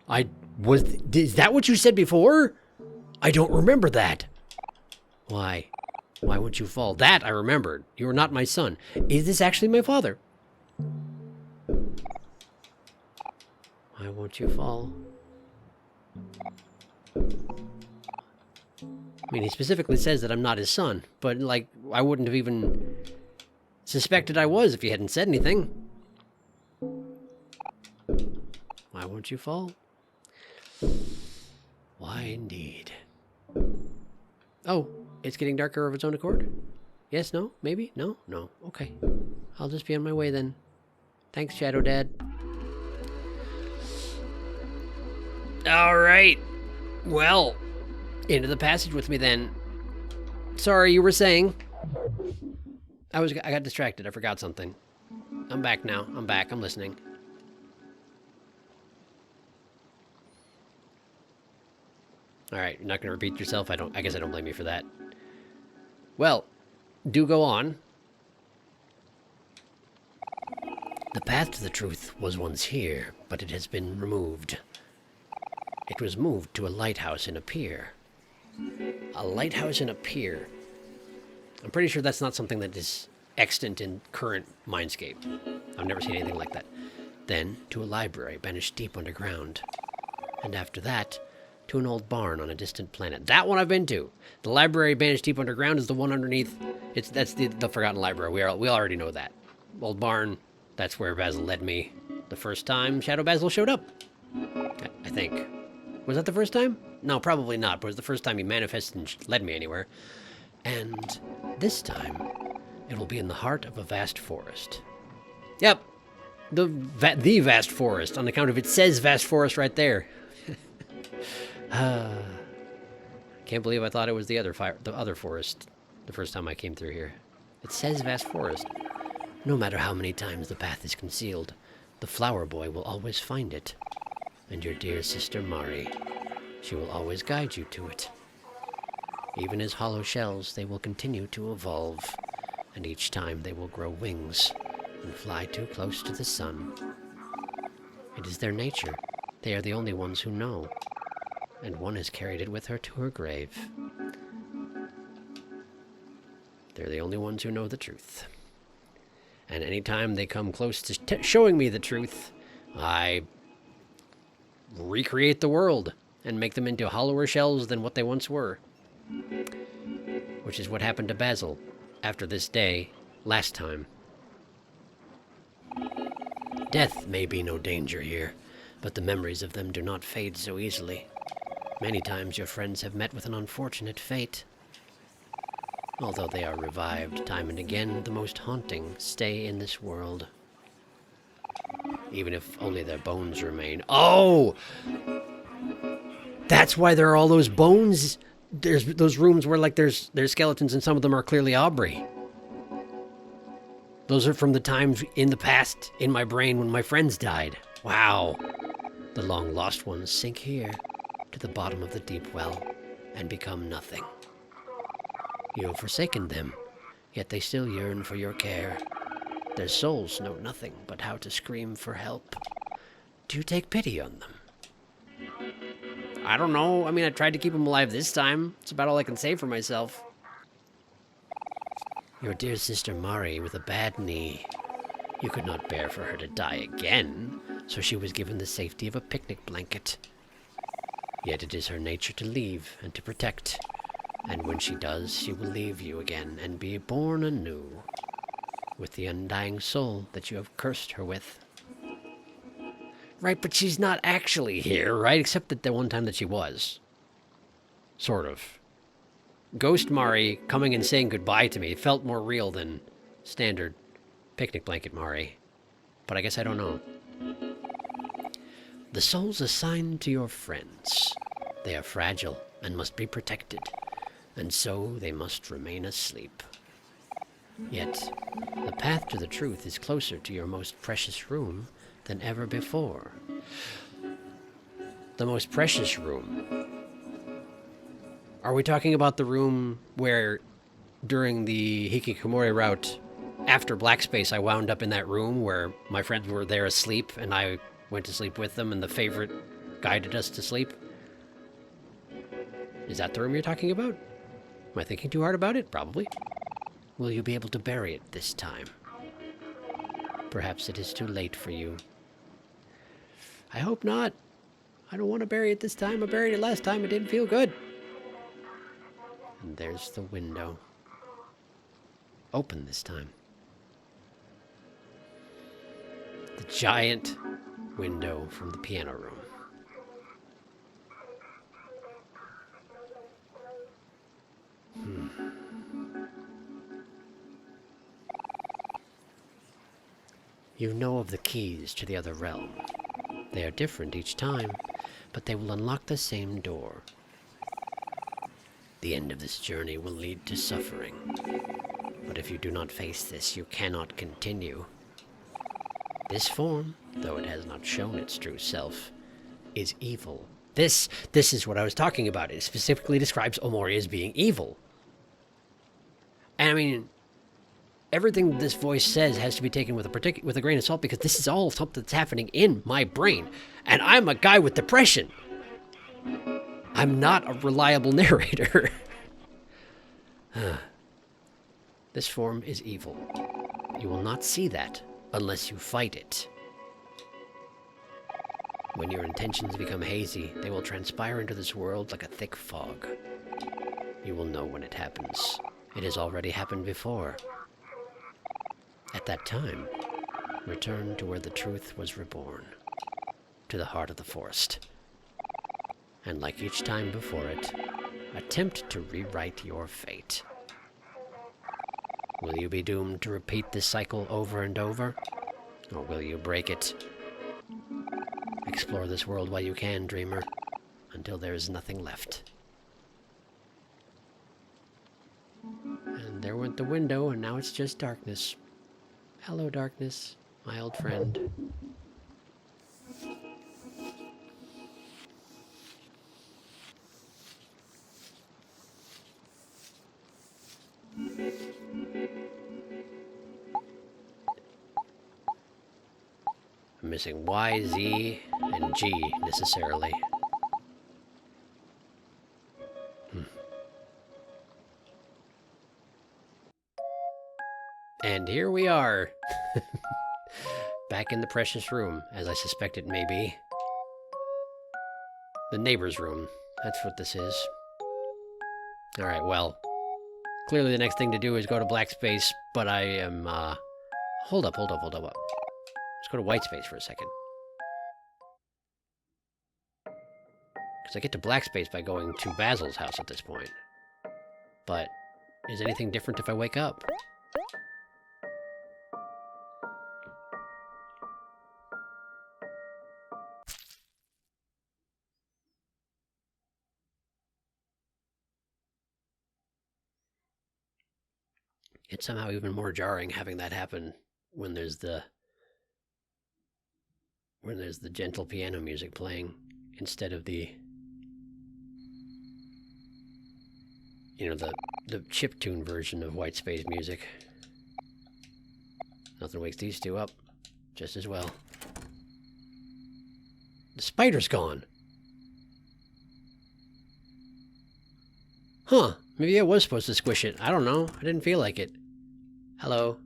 Is that what you said before? I don't remember that. Why? Why won't you fall? That I remembered. You are not my son. Is this actually my father? Why won't you fall? I mean, he specifically says that I'm not his son, but, like, I wouldn't have even suspected I was if he hadn't said anything. Why won't you fall? Why indeed? Oh, it's getting darker of its own accord? Yes, no, maybe? No? No. Okay. I'll just be on my way then. Thanks, Shadow Dad. Alright. Well, into the passage with me then. Sorry, you were saying. I got distracted. I forgot something. I'm back now. I'm back. I'm listening. Alright, you're not going to repeat yourself? I guess I don't blame you for that. Well, do go on. The path to the truth was once here, but it has been removed. It was moved to a lighthouse in a pier. A lighthouse in a pier. I'm pretty sure that's not something that is extant in current Mindscape. I've never seen anything like that. Then, to a library banished deep underground. And after that, to an old barn on a distant planet. That one I've been to. The library banished deep underground is the one underneath. That's the Forgotten Library. We already know that. Old barn, that's where Basil led me the first time Shadow Basil showed up. I think. Was that the first time? No, probably not, but it was the first time he manifested and led me anywhere. And this time, it will be in the heart of a vast forest. Yep. The vast forest, on account of it says vast forest right there. Can't believe I thought it was the other forest the first time I came through here. It says vast forest. No matter how many times the path is concealed, the flower boy will always find it. And your dear sister Mari, she will always guide you to it. Even as hollow shells, they will continue to evolve, and each time they will grow wings and fly too close to the sun. It is their nature. They are the only ones who know. And one has carried it with her to her grave. They're the only ones who know the truth. And anytime they come close to showing me the truth, I recreate the world and make them into hollower shells than what they once were. Which is what happened to Basil after this day last time. Death may be no danger here, but the memories of them do not fade so easily. Many times your friends have met with an unfortunate fate. Although they are revived time and again, the most haunting stay in this world. Even if only their bones remain. Oh! That's why there are all those bones. There's those rooms where, like, there's skeletons, and some of them are clearly Aubrey. Those are from the times in the past in my brain when my friends died. Wow. The long-lost ones sink here to the bottom of the deep well and become nothing. You have forsaken them, yet they still yearn for your care. Their souls know nothing but how to scream for help. Do you take pity on them? I don't know. I mean, I tried to keep them alive this time. It's about all I can say for myself. Your dear sister Mari with a bad knee. You could not bear for her to die again, so she was given the safety of a picnic blanket. Yet it is her nature to leave and to protect, and when she does, she will leave you again and be born anew, with the undying soul that you have cursed her with. Right, but she's not actually here, right? Except that the one time that she was. Sort of. Ghost Mari coming and saying goodbye to me felt more real than standard picnic blanket Mari. But I guess I don't know. The souls assigned to your friends. They are fragile and must be protected, and so they must remain asleep. Yet, the path to the truth is closer to your most precious room than ever before. The most precious room. Are we talking about the room where, during the Hikikomori route, after Black Space, I wound up in that room where my friends were there asleep, and I went to sleep with them, and the favorite guided us to sleep? Is that the room you're talking about? Am I thinking too hard about it? Probably. Will you be able to bury it this time? Perhaps it is too late for you. I hope not. I don't want to bury it this time. I buried it last time. It didn't feel good. And there's the window. Open this time. The giant window from the piano room. You know of the keys to the other realm. They are different each time, but they will unlock the same door. The end of this journey will lead to suffering. But if you do not face this, you cannot continue. This form, though it has not shown its true self, is evil. This is what I was talking about. It specifically describes Omori as being evil. And I mean, everything this voice says has to be taken with a grain of salt, because this is all something that's happening in my brain. And I'm a guy with depression. I'm not a reliable narrator. This form is evil. You will not see that unless you fight it. When your intentions become hazy, they will transpire into this world like a thick fog. You will know when it happens. It has already happened before. At that time, return to where the truth was reborn, to the heart of the forest. And like each time before it, attempt to rewrite your fate. Will you be doomed to repeat this cycle over and over? Or will you break it? Explore this world while you can, dreamer, until there is nothing left. And there went the window, and now it's just darkness. Hello, darkness, my old friend. I'm missing Y, Z, and G necessarily. And here we are. Back in the precious room, as I suspect it may be. The neighbor's room. That's what this is. Alright, well. Clearly the next thing to do is go to black space, but I am, Hold up. Let's go to white space for a second. Because I get to black space by going to Basil's house at this point. But is anything different if I wake up? It's somehow even more jarring having that happen when there's the gentle piano music playing instead of the You know, the chiptune version of White Space music. Nothing wakes these two up just as well. The spider's gone. Huh. Maybe I was supposed to squish it. I don't know. I didn't feel like it. Hello.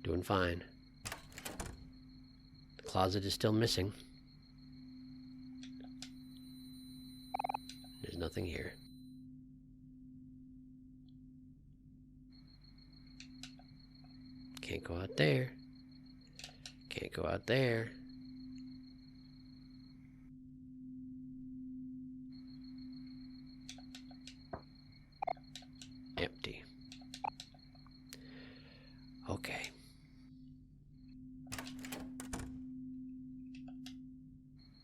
Doing fine. The closet is still missing. There's nothing here. Can't go out there. Can't go out there. Empty. Okay.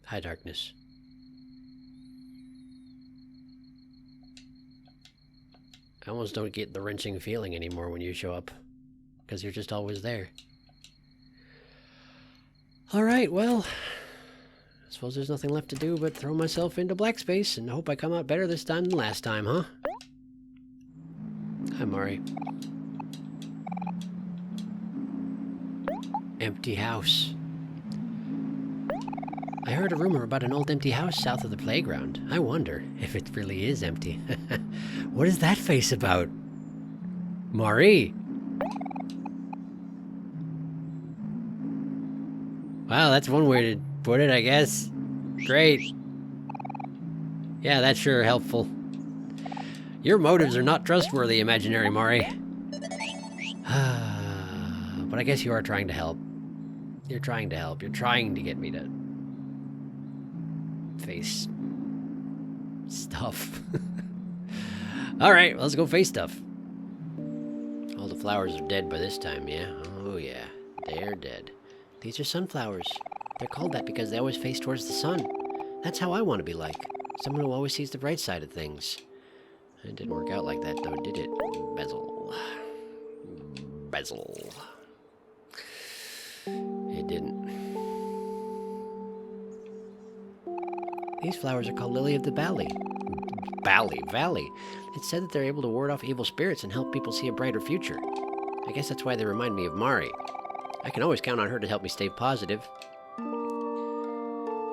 Hi, darkness. I almost don't get the wrenching feeling anymore when you show up, because you're just always there. Alright, well, I suppose there's nothing left to do but throw myself into black space and hope I come out better this time than last time, huh? Hi, Mari. Empty house. I heard a rumor about an old empty house south of the playground. I wonder if it really is empty. What is that face about? Mari! Wow, that's one way to put it, I guess. Great. Yeah, that's sure helpful. Your motives are not trustworthy, imaginary Mari. But I guess you are trying to help. You're trying to help. You're trying to get me to face stuff. Alright, let's go face stuff. All the flowers are dead by this time, yeah? Oh yeah, they're dead. These are sunflowers. They're called that because they always face towards the sun. That's how I want to be like. Someone who always sees the bright side of things. It didn't work out like that though, did it? Basil. Basil. It didn't. These flowers are called Lily of the Valley. Valley. It's said that they're able to ward off evil spirits and help people see a brighter future. I guess that's why they remind me of Mari. I can always count on her to help me stay positive.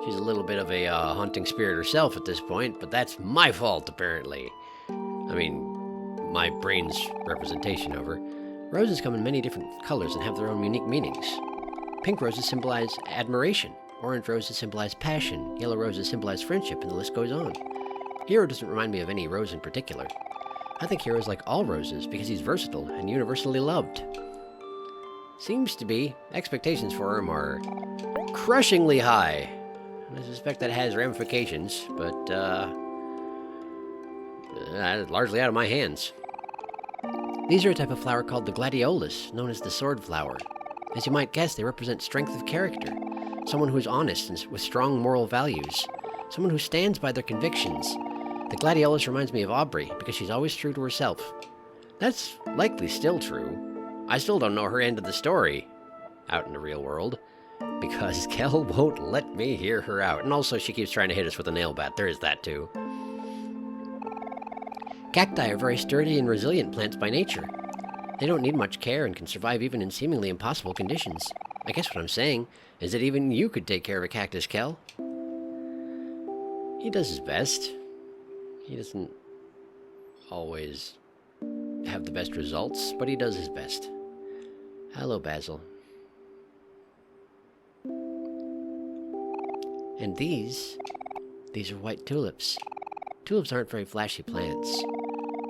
She's a little bit of a haunting spirit herself at this point, but that's my fault, apparently. I mean, my brain's representation of her. Roses come in many different colors and have their own unique meanings. Pink roses symbolize admiration. Orange roses symbolize passion. Yellow roses symbolize friendship, and the list goes on. Hero doesn't remind me of any rose in particular. I think Hero's like all roses because he's versatile and universally loved. Seems to be. Expectations for him are crushingly high. And I suspect that has ramifications, but largely out of my hands. These are a type of flower called the gladiolus, known as the sword flower. As you might guess, they represent strength of character. Someone who is honest and with strong moral values. Someone who stands by their convictions. The gladiolus reminds me of Aubrey because she's always true to herself. That's likely still true. I still don't know her end of the story out in the real world because Kel won't let me hear her out. And also she keeps trying to hit us with a nail bat. There is that too. Cacti are very sturdy and resilient plants by nature. They don't need much care and can survive even in seemingly impossible conditions. I guess what I'm saying is that even you could take care of a cactus, Kel. He does his best. He doesn't always have the best results, but he does his best. Hello, Basil. And these are white tulips. Tulips aren't very flashy plants.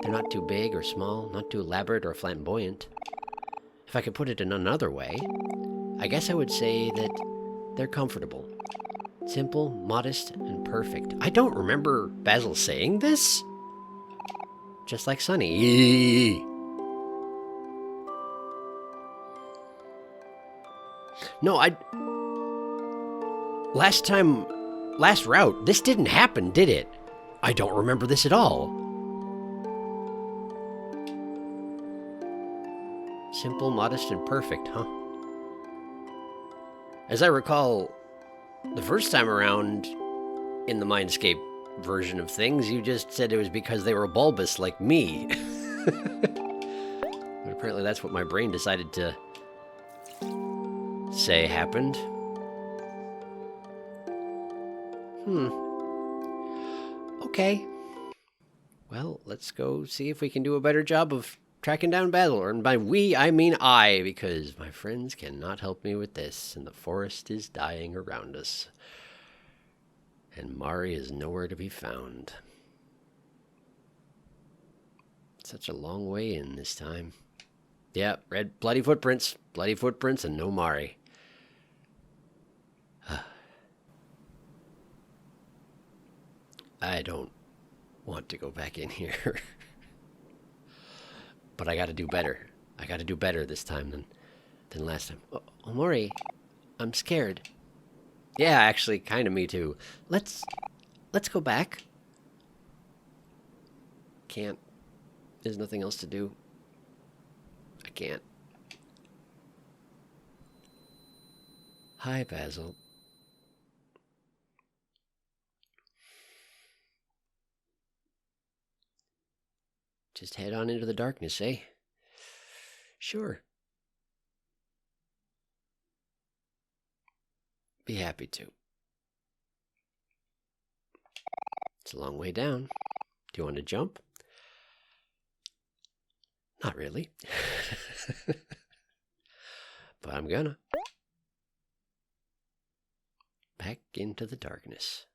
They're not too big or small, not too elaborate or flamboyant. If I could put it in another way, I guess I would say that they're comfortable. Simple, modest, and perfect. I don't remember Basil saying this. Just like Sunny. No, last route, this didn't happen, did it? I don't remember this at all. Simple, modest, and perfect, huh? As I recall, the first time around in the Mindscape version of things. You just said it was because they were bulbous like me. But apparently that's what my brain decided to say happened. Okay. Well, let's go see if we can do a better job of tracking down Basil. And by we, I mean I, because my friends cannot help me with this, and the forest is dying around us. And Mari is nowhere to be found. Such a long way in this time. Yeah, red bloody footprints, and no Mari. I don't want to go back in here. But I gotta do better. I gotta do better this time than last time. Omori, I'm scared. Yeah, actually, kind of me too. Let's go back. Can't. There's nothing else to do. I can't. Hi, Basil. Just head on into the darkness, eh? Sure. Be happy to. It's a long way down. Do you want to jump? Not really. But I'm gonna. Back into the darkness.